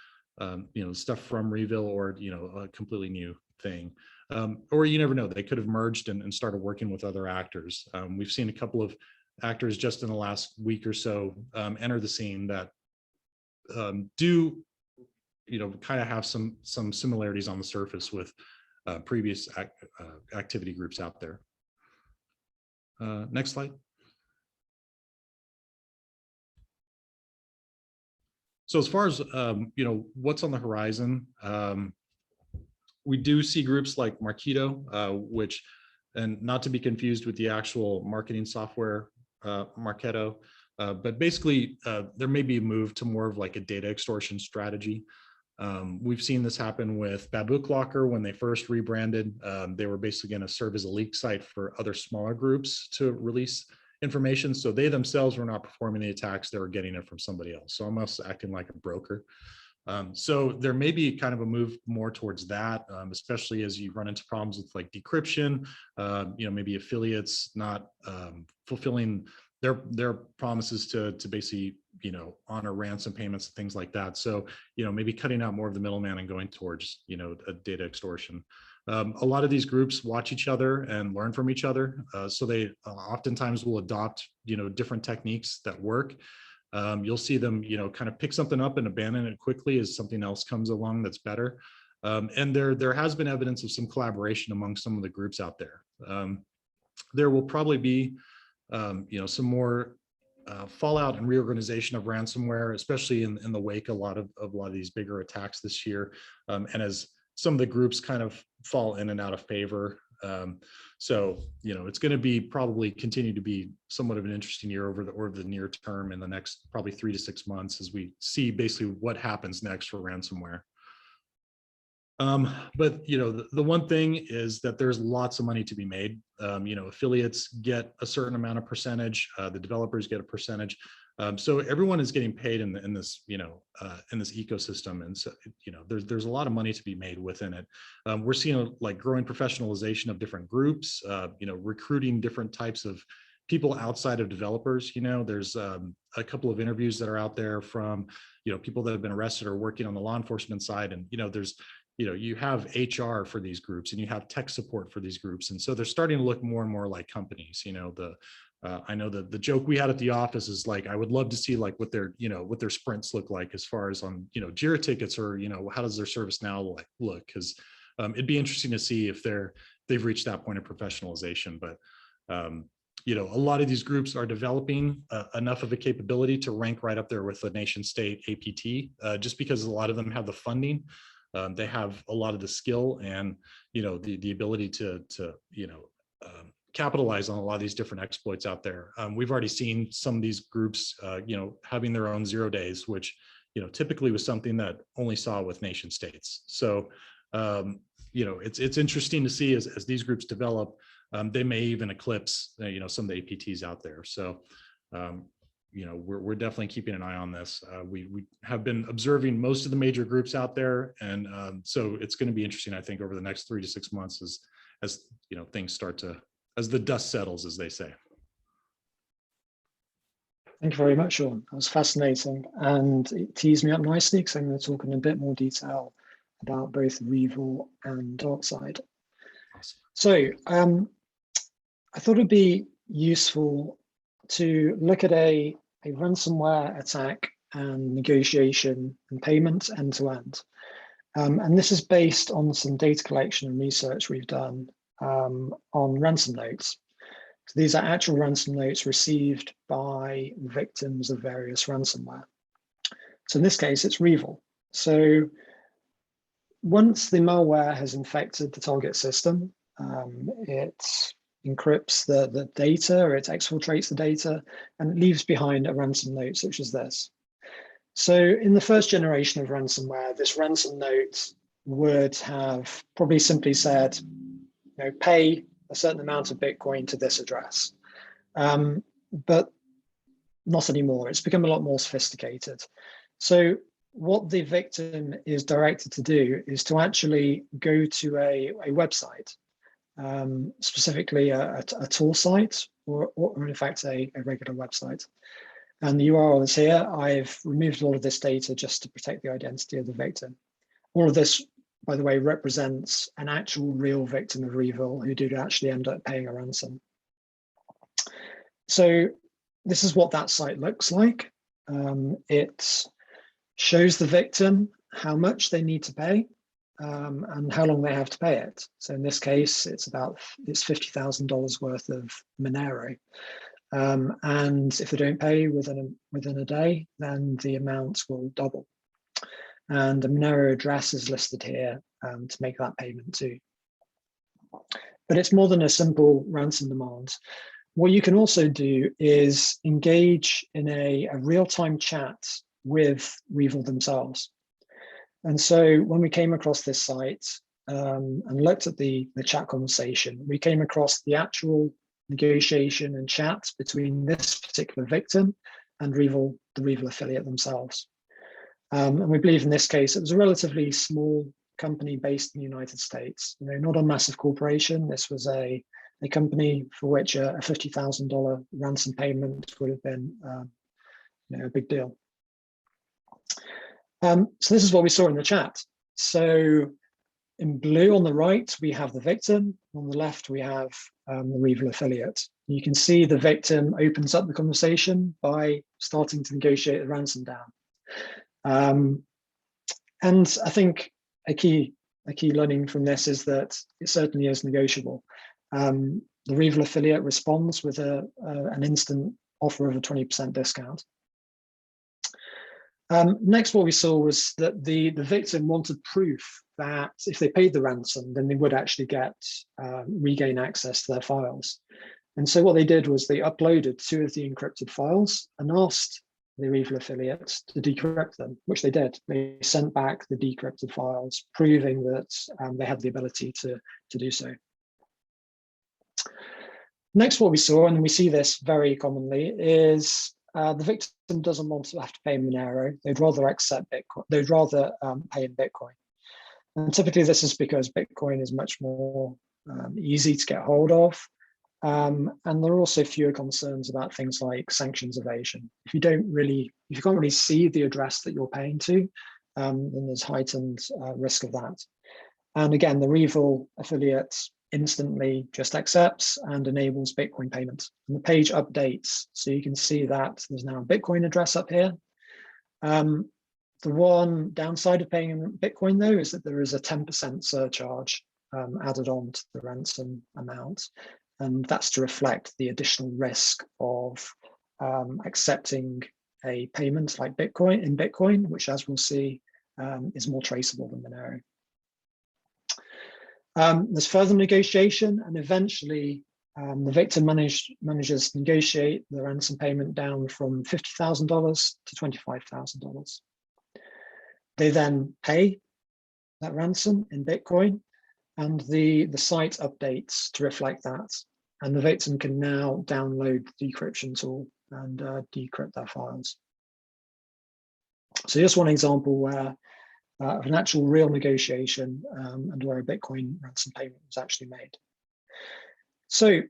stuff from Reville, or, a completely new thing. Or you never know, they could have merged and started working with other actors. We've seen a couple of actors just in the last week or so enter the scene that do, kind of have some similarities on the surface with previous activity groups out there. Next slide. So as far as, what's on the horizon, we do see groups like Marketo, and not to be confused with the actual marketing software, Marketo, but basically there may be a move to more of like a data extortion strategy. We've seen this happen with Babook Locker when they first rebranded. They were basically going to serve as a leak site for other smaller groups to release information. So they themselves were not performing the attacks, they were getting it from somebody else. So almost acting like a broker. So there may be kind of a move more towards that, especially as you run into problems with like decryption, maybe affiliates not fulfilling their promises to basically, honor ransom payments and things like that. So, maybe cutting out more of the middleman and going towards, a data extortion. A lot of these groups watch each other and learn from each other. So they oftentimes will adopt, different techniques that work. You'll see them, kind of pick something up and abandon it quickly as something else comes along that's better. And there has been evidence of some collaboration among some of the groups out there. There will probably be, some more fallout and reorganization of ransomware, especially in the wake of a lot of these bigger attacks this year. And as some of the groups kind of fall in and out of favor. So, it's going to be probably continue to be somewhat of an interesting year over the near term in the next probably 3 to 6 months as we see basically what happens next for ransomware. But, the one thing is that there's lots of money to be made affiliates get a certain amount of percentage, the developers get a percentage. So everyone is getting paid in this ecosystem, and so there's a lot of money to be made within it. We're seeing like growing professionalization of different groups, recruiting different types of people outside of developers. There's a couple of interviews that are out there from people that have been arrested or working on the law enforcement side, and there's you have HR for these groups and you have tech support for these groups, and so they're starting to look more and more like companies. I know that the joke we had at the office is like, I would love to see like what their sprints look like as far as on, Jira tickets, or, how does their service now look? Because it'd be interesting to see if they've reached that point of professionalization. But, a lot of these groups are developing enough of a capability to rank right up there with the nation state APT, just because a lot of them have the funding. They have a lot of the skill and, the ability to capitalize on a lot of these different exploits out there. We've already seen some of these groups, having their own 0 days, which, typically was something that only saw with nation states. So, it's interesting to see as these groups develop, they may even eclipse, some of the APTs out there. So, we're definitely keeping an eye on this. We have been observing most of the major groups out there, and so it's going to be interesting, I think, over the next 3 to 6 months as things start to, as the dust settles, as they say. Thank you very much, Sean. That was fascinating, and it teased me up nicely because I'm going to talk in a bit more detail about both REvil and Darkside. Awesome. So I thought it'd be useful to look at a ransomware attack and negotiation and payment end to end. And this is based on some data collection and research we've done on ransom notes. So these are actual ransom notes received by victims of various ransomware. So in this case, it's REvil. So once the malware has infected the target system, it encrypts the data, or it exfiltrates the data, and it leaves behind a ransom note such as this. So in the first generation of ransomware, this ransom note would have probably simply said, pay a certain amount of Bitcoin to this address. But not anymore. It's become a lot more sophisticated. So what the victim is directed to do is to actually go to a website, specifically a tool site, or in fact a regular website. And the URL is here. I've removed all of this data just to protect the identity of the victim. All of this, by the way, represents an actual real victim of REvil who did actually end up paying a ransom. So this is what that site looks like. It shows the victim how much they need to pay and how long they have to pay it. So in this case, it's $50,000 worth of Monero. And if they don't pay within a day, then the amount will double. And the Monero address is listed here to make that payment too. But it's more than a simple ransom demand. What you can also do is engage in a real-time chat with REvil themselves. And so when we came across this site and looked at the chat conversation, we came across the actual negotiation and chat between this particular victim and REvil, the REvil affiliate themselves. And we believe in this case, it was a relatively small company based in the United States, not a massive corporation. This was a company for which a $50,000 ransom payment would have been a big deal. So this is what we saw in the chat. So in blue on the right, we have the victim. On the left, we have the REvil affiliate. You can see the victim opens up the conversation by starting to negotiate the ransom down. And I think a key learning from this is that it certainly is negotiable. The REvil affiliate responds with an instant offer of a 20% discount. Next, what we saw was that the victim wanted proof that if they paid the ransom, then they would actually regain access to their files. And so what they did was they uploaded 2 of the encrypted files and asked the REvil affiliate to decrypt them, which they did. They sent back the decrypted files, proving that they had the ability to do so. Next, what we saw, and we see this very commonly, is the victim doesn't want to have to pay Monero. They'd rather accept Bitcoin. They'd rather pay in Bitcoin. And typically this is because Bitcoin is much more easy to get hold of. And there are also fewer concerns about things like sanctions evasion. If you can't really see the address that you're paying to, then there's heightened risk of that. And again, the Reville affiliate instantly just accepts and enables Bitcoin payment. And the page updates, so you can see that there's now a Bitcoin address up here. The one downside of paying in Bitcoin, though, is that there is a 10% surcharge added on to the ransom amount. And that's to reflect the additional risk of accepting a payment like Bitcoin, which, as we'll see, is more traceable than Monero. There's further negotiation, and eventually the victim manages to negotiate the ransom payment down from $50,000 to $25,000. They then pay that ransom in Bitcoin, and the site updates to reflect that. And the victim can now download the decryption tool and decrypt their files. So here's one example where of an actual real negotiation and where a Bitcoin ransom payment was actually made. So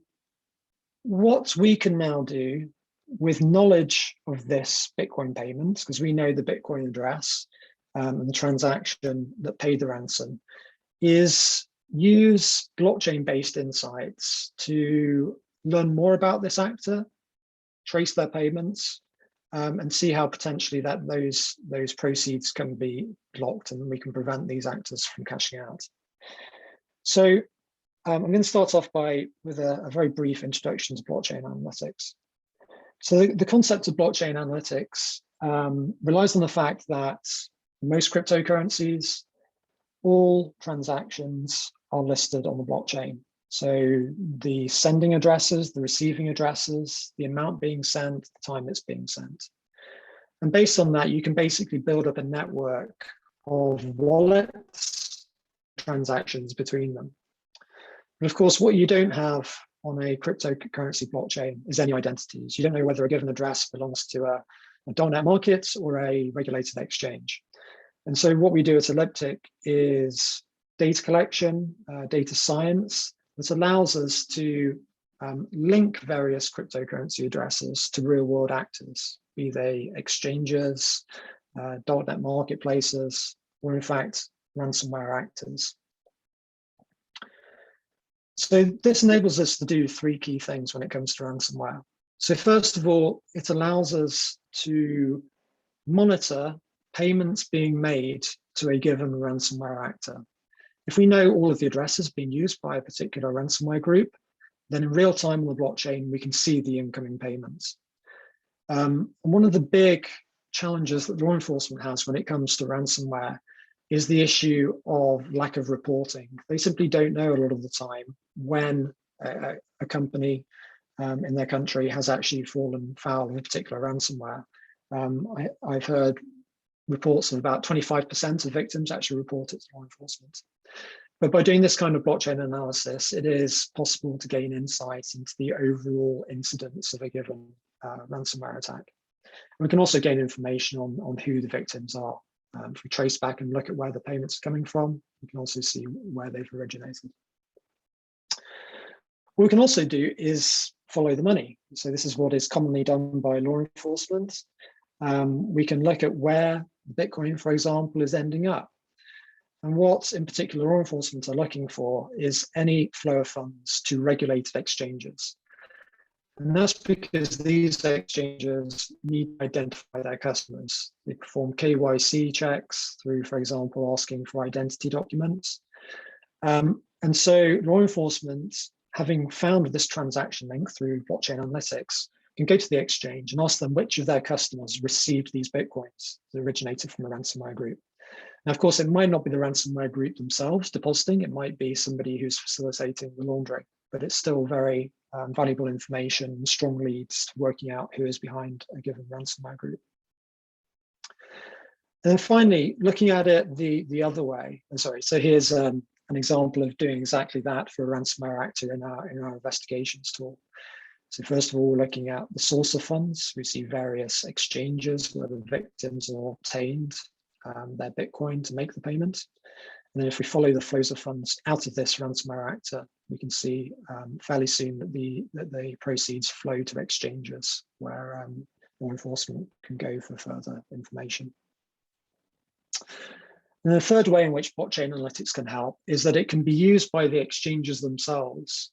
what we can now do with knowledge of this Bitcoin payment, because we know the Bitcoin address and the transaction that paid the ransom, is use blockchain-based insights to learn more about this actor, trace their payments, and see how potentially that those proceeds can be blocked and we can prevent these actors from cashing out. So I'm going to start off with a very brief introduction to blockchain analytics. So the concept of blockchain analytics relies on the fact that most cryptocurrencies, all transactions are listed on the blockchain. So the sending addresses, the receiving addresses, the amount being sent, the time it's being sent. And based on that, you can basically build up a network of wallets, transactions between them. And of course, what you don't have on a cryptocurrency blockchain is any identities. You don't know whether a given address belongs to a darknet market or a regulated exchange. And so what we do at Elliptic is data collection, data science, that allows us to link various cryptocurrency addresses to real world actors, be they exchanges, darknet marketplaces, or in fact, ransomware actors. So this enables us to do three key things when it comes to ransomware. So first of all, it allows us to monitor payments being made to a given ransomware actor. If we know all of the addresses being used by a particular ransomware group, then in real time on the blockchain, we can see the incoming payments. And one of the big challenges that law enforcement has when it comes to ransomware is the issue of lack of reporting. They simply don't know a lot of the time when a company in their country has actually fallen foul of a particular ransomware. I've heard reports of about 25% of victims actually report it to law enforcement. But by doing this kind of blockchain analysis, it is possible to gain insight into the overall incidence of a given ransomware attack. And we can also gain information on who the victims are. If we trace back and look at where the payments are coming from, we can also see where they've originated. What we can also do is follow the money. So this is what is commonly done by law enforcement. We can look at where Bitcoin, for example, is ending up. And what in particular law enforcement are looking for is any flow of funds to regulated exchanges. And that's because these exchanges need to identify their customers. They perform KYC checks through, for example, asking for identity documents. And so law enforcement, having found this transaction link through blockchain analytics, can go to the exchange and ask them which of their customers received these Bitcoins that originated from a ransomware group. Now, of course, it might not be the ransomware group themselves depositing, it might be somebody who's facilitating the laundering, but it's still very valuable information, strong leads to working out who is behind a given ransomware group. And then finally, looking at it the other way, so here's an example of doing exactly that for a ransomware actor in our investigations tool. So first of all, we're looking at the source of funds. We see various exchanges where the victims are obtained their Bitcoin to make the payment. And then if we follow the flows of funds out of this ransomware actor, we can see fairly soon that the proceeds flow to exchanges where law enforcement can go for further information. And the third way in which blockchain analytics can help is that it can be used by the exchanges themselves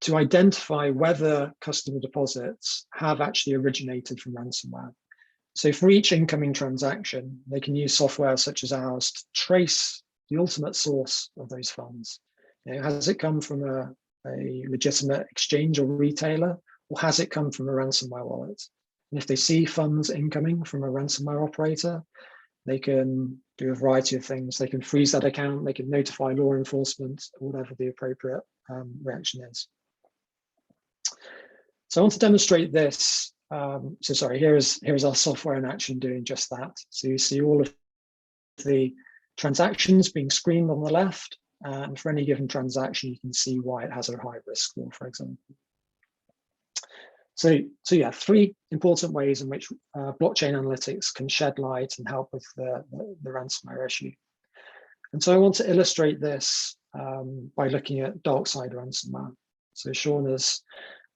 to identify whether customer deposits have actually originated from ransomware. So for each incoming transaction, they can use software such as ours to trace the ultimate source of those funds. Has it come from a legitimate exchange or retailer, or has it come from a ransomware wallet? And if they see funds incoming from a ransomware operator, they can do a variety of things. They can freeze that account, they can notify law enforcement, whatever the appropriate reaction is. So I want to demonstrate this. Here's our software in action doing just that. So you see all of the transactions being screened on the left, and for any given transaction, you can see why it has a high risk score, for example. So yeah, three important ways in which blockchain analytics can shed light and help with the ransomware issue. And so I want to illustrate this by looking at Darkside Ransomware. So Sean has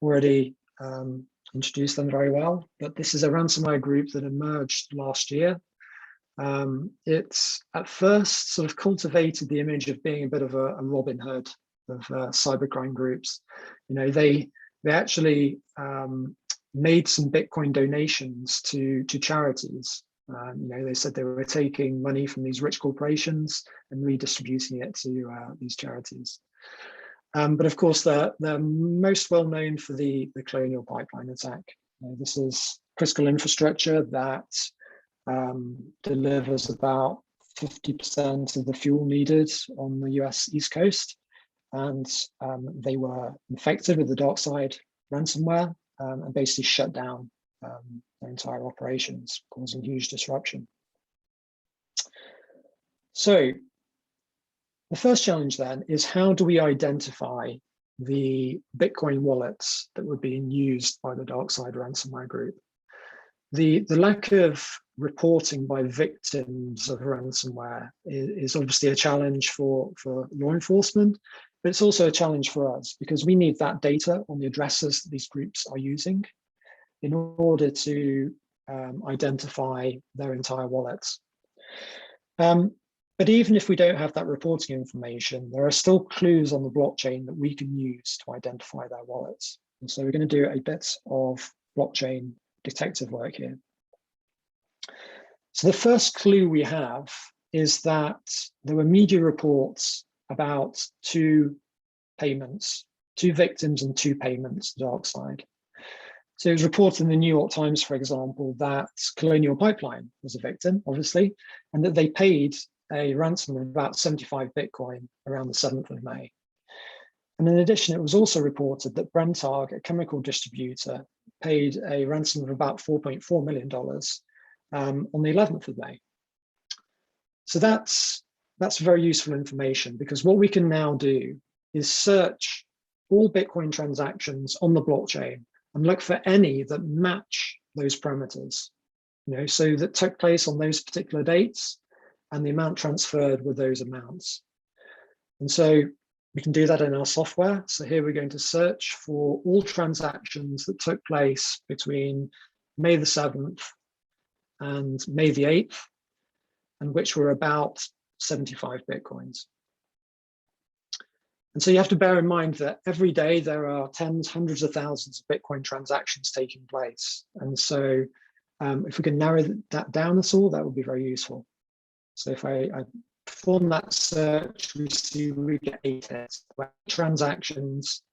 already introduced them very well, but this is a ransomware group that emerged last year. It's at first sort of cultivated the image of being a bit of a Robin Hood of cybercrime groups. They actually made some Bitcoin donations to charities. They said they were taking money from these rich corporations and redistributing it to these charities. But of course, they're most well known for the Colonial Pipeline attack. This is critical infrastructure that delivers about 50% of the fuel needed on the US East Coast. And they were infected with the Darkside ransomware and basically shut down their entire operations, causing huge disruption. So the first challenge then is, how do we identify the Bitcoin wallets that were being used by the Darkside ransomware group? The lack of reporting by victims of ransomware is obviously a challenge for law enforcement, but it's also a challenge for us because we need that data on the addresses that these groups are using in order to identify their entire wallets. But even if we don't have that reporting information, there are still clues on the blockchain that we can use to identify their wallets. And so we're going to do a bit of blockchain detective work here. So the first clue we have is that there were media reports about two victims and two payments to Darkside. So it was reported in the New York Times, for example, that Colonial Pipeline was a victim, obviously, and that they paid a ransom of about 75 Bitcoin around the 7th of May. And in addition, it was also reported that Brenntag, a chemical distributor, paid a ransom of about $4.4 million on the 11th of May. So that's very useful information, because what we can now do is search all Bitcoin transactions on the blockchain and look for any that match those parameters, so that took place on those particular dates and the amount transferred with those amounts. And so we can do that in our software. So here we're going to search for all transactions that took place between May the 7th and May the 8th, and which were about 75 Bitcoins. And so you have to bear in mind that every day there are tens, hundreds of thousands of Bitcoin transactions taking place. And so if we can narrow that down at all, that would be very useful. So if I perform that search, we get 8 hits, transactions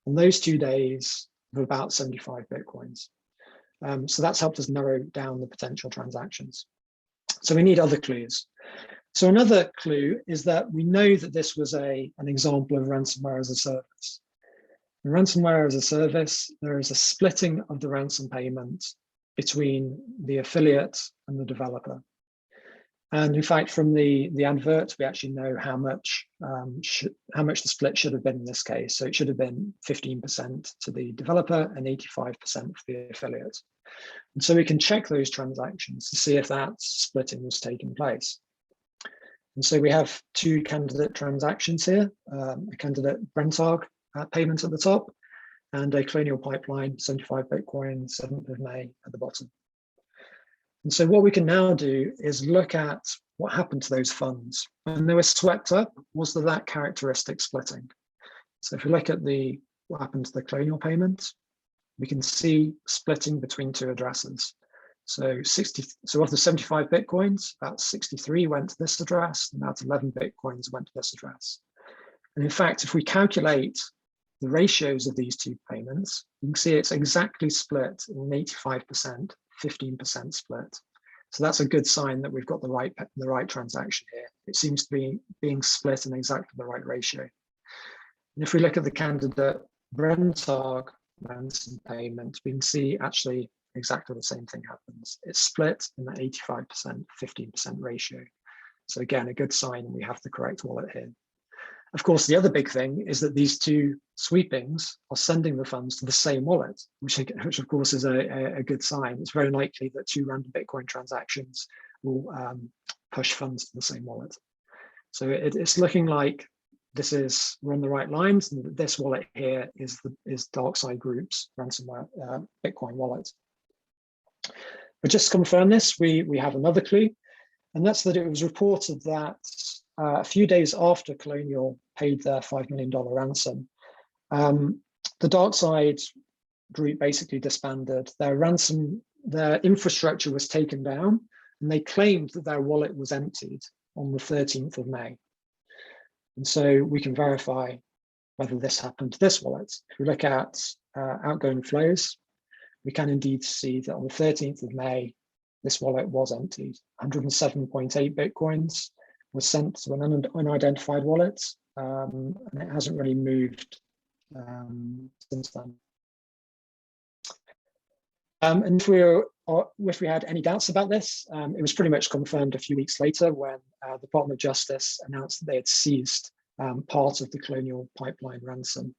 on those 2 days of about 75 Bitcoins. So that's helped us narrow down the potential transactions. So we need other clues. So another clue is that we know that this was an example of ransomware as a service. In ransomware as a service, there is a splitting of the ransom payment between the affiliate and the developer. And in fact, from the advert, we actually know how much the split should have been in this case. So it should have been 15% to the developer and 85% for the affiliate. And so we can check those transactions to see if that splitting was taking place. And so we have two candidate transactions here, a candidate Brentag payment at the top, and a Colonial Pipeline 75 Bitcoin 7th of May at the bottom. And so what we can now do is look at what happened to those funds. When they were swept up, was there that characteristic splitting? So if we look at what happened to the Colonial payment, we can see splitting between two addresses. So of the 75 Bitcoins, about 63 went to this address, and about 11 Bitcoins went to this address. And in fact, if we calculate the ratios of these two payments, you can see it's exactly split in 85%, 15% split. So that's a good sign that we've got the right transaction here. It seems to be being split in exactly the right ratio. And if we look at the candidate Brentag ransom payment, we can see actually exactly the same thing happens. It's split in the 85%, 15% ratio. So again, a good sign we have the correct wallet here. Of course, the other big thing is that these two sweepings are sending the funds to the same wallet, which of course is a good sign. It's very likely that two random Bitcoin transactions will push funds to the same wallet. So it's looking like we're on the right lines, and this wallet here is Darkside Group's ransomware Bitcoin wallet. But just to confirm this, we have another clue, and that's that it was reported that a few days after Colonial paid their $5 million ransom, the Darkside Group basically disbanded. Their infrastructure was taken down, and they claimed that their wallet was emptied on the 13th of May. And so we can verify whether this happened to this wallet. If we look at outgoing flows, we can indeed see that on the 13th of May, this wallet was emptied. 107.8 Bitcoins was sent to an unidentified wallet, and it hasn't really moved since then. And if we had any doubts about this, it was pretty much confirmed a few weeks later when the Department of Justice announced that they had seized part of the Colonial Pipeline ransom.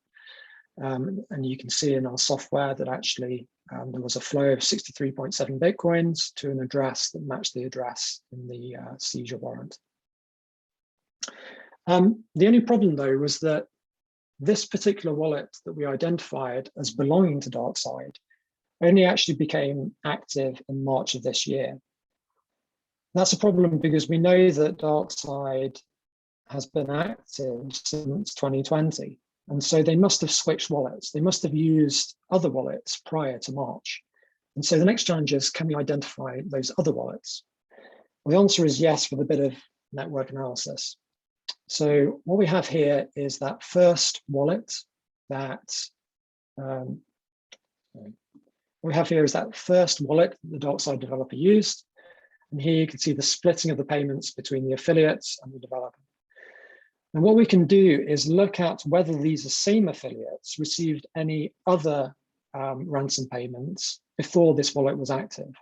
And you can see in our software that actually there was a flow of 63.7 Bitcoins to an address that matched the address in the seizure warrant. The only problem, though, was that this particular wallet that we identified as belonging to Darkside only actually became active in March of this year. That's a problem because we know that Darkside has been active since 2020. And so they must have switched wallets. They must have used other wallets prior to March. And so the next challenge is, can we identify those other wallets? Well, the answer is yes, with a bit of network analysis. So what we have here is that first wallet that the Darkside developer used. And here you can see the splitting of the payments between the affiliates and the developer. And what we can do is look at whether these same affiliates received any other ransom payments before this wallet was active.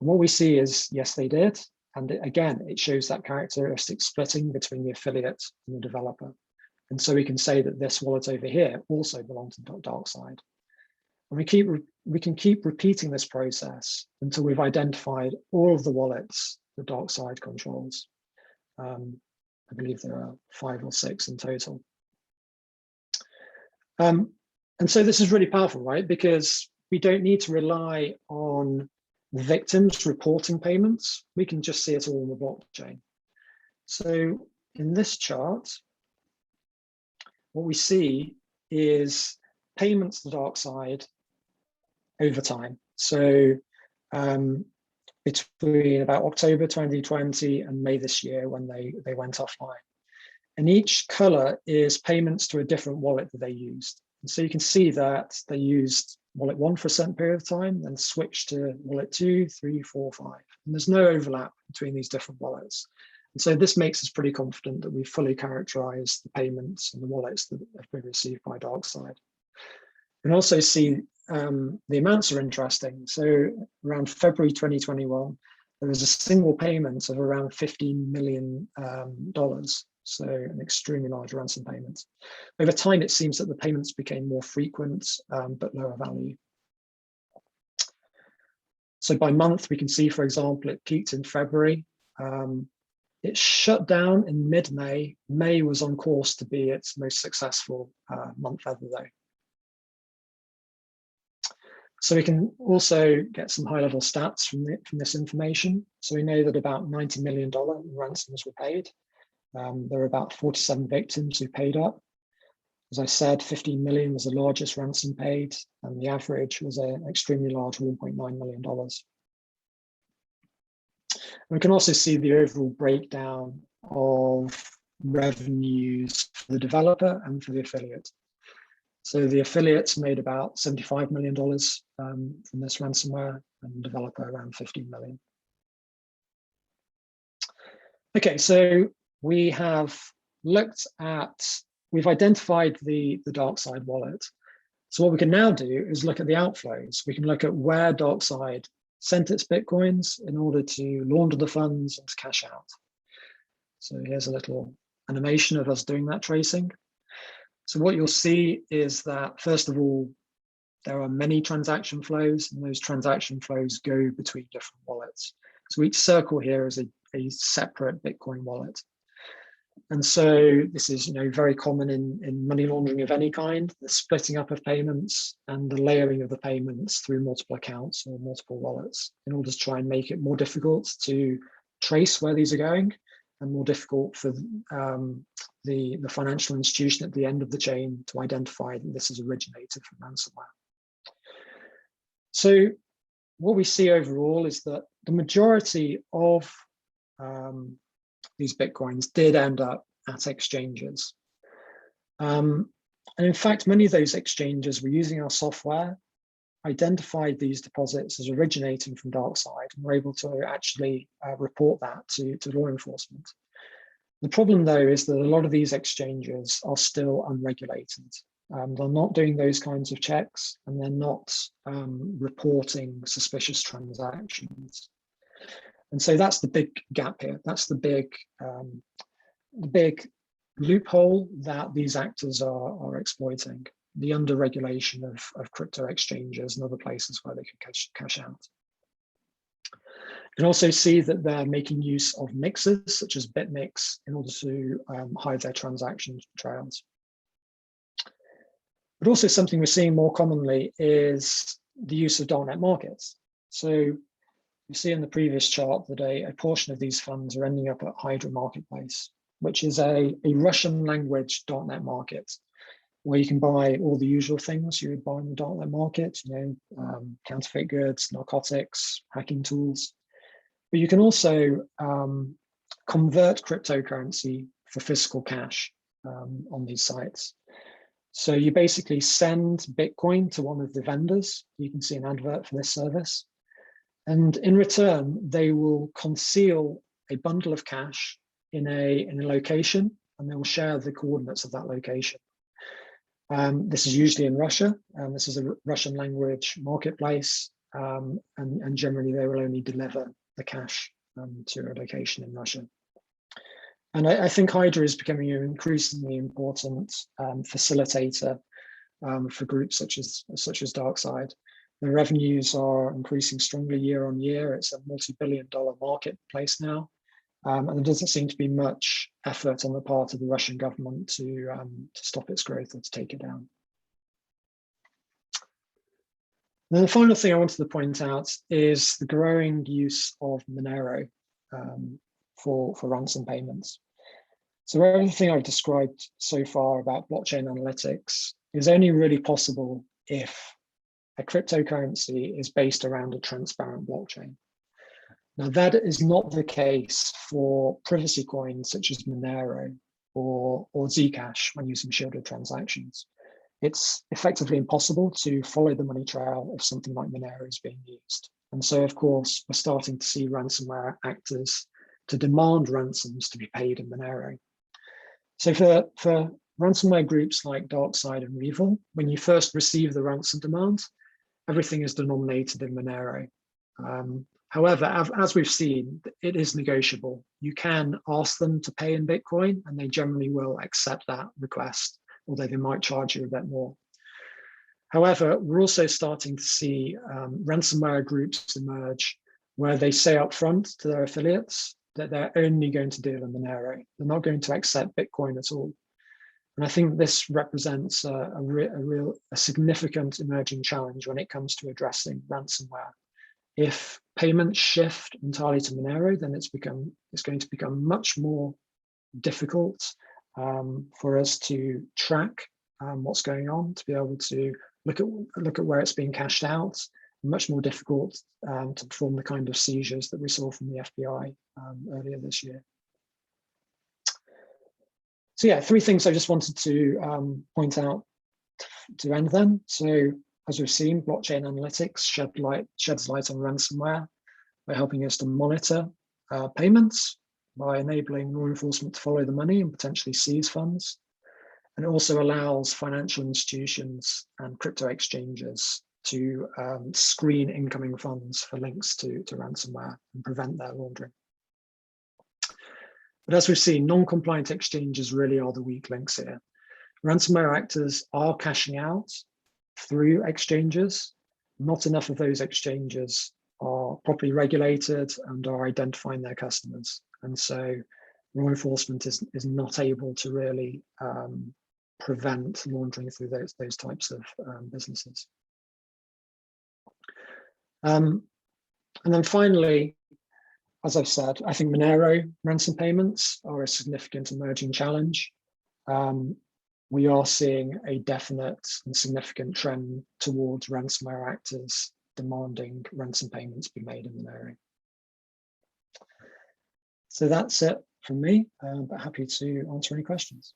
And what we see is, yes, they did. And again, it shows that characteristic splitting between the affiliate and the developer. And so we can say that this wallet over here also belongs to Darkside. And we can keep repeating this process until we've identified all of the wallets that Darkside controls. I believe there are 5 or 6 in total. And so this is really powerful, right? Because we don't need to rely on the victims reporting payments. We can just see it all on the blockchain. So in this chart, what we see is payments to Darkside over time. So between about October 2020 and May this year when they went offline. And each color is payments to a different wallet that they used. And so you can see that they used wallet 1 for a certain period of time, then switched to wallet 2, 3, 4, 5. And there's no overlap between these different wallets. And so this makes us pretty confident that we've fully characterized the payments and the wallets that have been received by Darkside. You can also see the amounts are interesting. So around February 2021, there was a single payment of around $15 million, so an extremely large ransom payment. Over time, it seems that the payments became more frequent, but lower value. So by month, we can see, for example, it peaked in February. It shut down in mid-May. May was on course to be its most successful month ever, though. So we can also get some high-level stats from this information. So we know that about $90 million in ransoms were paid. There were about 47 victims who paid up. As I said, 15 million was the largest ransom paid, and the average was an extremely large $1.9 million. We can also see the overall breakdown of revenues for the developer and for the affiliate. So the affiliates made about $75 million from this ransomware, and the developer around 15 million. Okay, so we have we've identified the Darkside wallet. So what we can now do is look at the outflows. We can look at where Darkside sent its Bitcoins in order to launder the funds and to cash out. So here's a little animation of us doing that tracing. So what you'll see is that, first of all, there are many transaction flows, and those transaction flows go between different wallets. So each circle here is a separate Bitcoin wallet. And so this is, very common in money laundering of any kind, the splitting up of payments and the layering of the payments through multiple accounts or multiple wallets in order to try and make it more difficult to trace where these are going, and more difficult for the financial institution at the end of the chain to identify that this is originated from ransomware. So what we see overall is that the majority of these Bitcoins did end up at exchanges. And in fact, many of those exchanges were using our software, identified these deposits as originating from Darkside, and were able to actually report that to law enforcement. The problem, though, is that a lot of these exchanges are still unregulated. They're not doing those kinds of checks, and they're not reporting suspicious transactions. And so that's the big gap here. That's the big loophole that these actors are exploiting, the under-regulation of crypto exchanges and other places where they can cash out. You can also see that they're making use of mixers such as BitMix in order to hide their transaction trails. But also something we're seeing more commonly is the use of darknet markets. So you see in the previous chart that a portion of these funds are ending up at Hydra Marketplace, which is a Russian language darknet market where you can buy all the usual things you would buy in the darknet market, counterfeit goods, narcotics, hacking tools. But you can also convert cryptocurrency for physical cash on these sites. So you basically send Bitcoin to one of the vendors. You can see an advert for this service. And in return, they will conceal a bundle of cash in a location, and they will share the coordinates of that location. This is usually in Russia. This is a Russian language marketplace, and generally they will only deliver the cash to a location in Russia. And I think Hydra is becoming an increasingly important facilitator for groups such as Darkside. The revenues are increasing strongly year on year. It's a multi-billion-dollar marketplace now. And there doesn't seem to be much effort on the part of the Russian government to stop its growth or to take it down. Then the final thing I wanted to point out is the growing use of Monero for ransom payments. So everything I've described so far about blockchain analytics is only really possible if a cryptocurrency is based around a transparent blockchain. Now, that is not the case for privacy coins such as Monero or Zcash when using shielded transactions. It's effectively impossible to follow the money trail if something like Monero is being used. And so, of course, we're starting to see ransomware actors to demand ransoms to be paid in Monero. So for ransomware groups like Darkside and Reville, when you first receive the ransom demand, everything is denominated in Monero. However, as we've seen, it is negotiable. You can ask them to pay in Bitcoin, and they generally will accept that request, although they might charge you a bit more. However, we're also starting to see ransomware groups emerge where they say up front to their affiliates that they're only going to deal in Monero. They're not going to accept Bitcoin at all. And I think this represents a significant emerging challenge when it comes to addressing ransomware. If payments shift entirely to Monero, then it's going to become much more difficult for us to track what's going on, to be able to look at where it's being cashed out. Much more difficult to perform the kind of seizures that we saw from the FBI earlier this year. So yeah, 3 things I just wanted to point out to end then. So as we've seen, blockchain analytics sheds light on ransomware by helping us to monitor payments, by enabling law enforcement to follow the money and potentially seize funds. And it also allows financial institutions and crypto exchanges to screen incoming funds for links to ransomware and prevent their laundering. But as we've seen, non-compliant exchanges really are the weak links here. Ransomware actors are cashing out through exchanges. Not enough of those exchanges are properly regulated and are identifying their customers. And so law enforcement is not able to really prevent laundering through those types of businesses. And then finally, as I've said, I think Monero ransom payments are a significant emerging challenge. We are seeing a definite and significant trend towards ransomware actors demanding ransom payments be made in Monero. So that's it from me, but happy to answer any questions.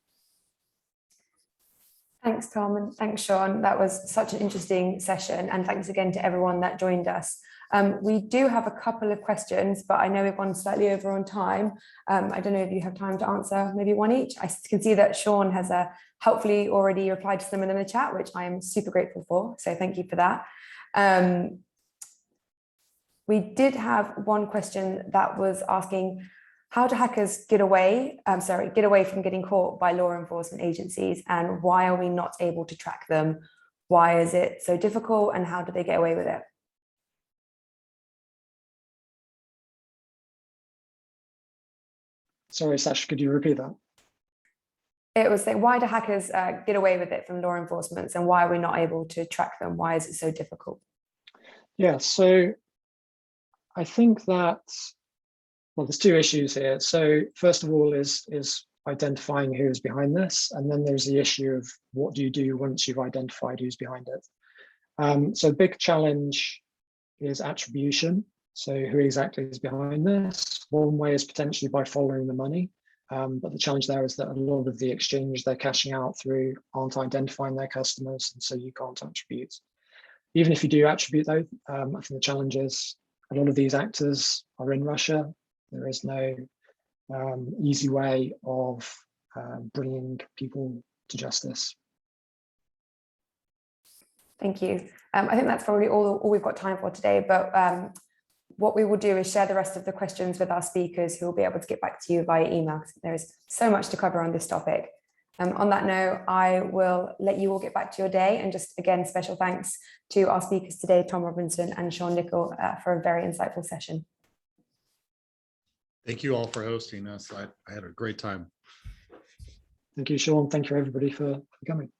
Thanks, Tom, and thanks, Sean. That was such an interesting session, and thanks again to everyone that joined us. We do have a couple of questions, but I know we've gone slightly over on time. I don't know if you have time to answer maybe one each. I can see that Sean has helpfully already replied to some of them in the chat, which I am super grateful for, so thank you for that. We did have one question that was asking, how do hackers get away from getting caught by law enforcement agencies, and why are we not able to track them? Why is it so difficult, and how do they get away with it? Sorry, Sash, could you repeat that? It was saying, why do hackers get away with it from law enforcement, and why are we not able to track them? Why is it so difficult? Yeah, so I think that, well, there's 2 issues here. So first of all is identifying who's behind this, and then there's the issue of what do you do once you've identified who's behind it. So a big challenge is attribution. So who exactly is behind this? One way is potentially by following the money, but the challenge there is that a lot of the exchange they're cashing out through aren't identifying their customers, and so you can't attribute. Even if you do attribute though, I think the challenge is a lot of these actors are in Russia. There is no easy way of bringing people to justice. Thank you. I think that's probably all we've got time for today, but what we will do is share the rest of the questions with our speakers, who will be able to get back to you via email, because there is so much to cover on this topic. On that note, I will let you all get back to your day, and just again, special thanks to our speakers today, Tom Robinson and Sean Nikkel, for a very insightful session. Thank you all for hosting us. I had a great time. Thank you, Sean. Thank you, everybody, for coming.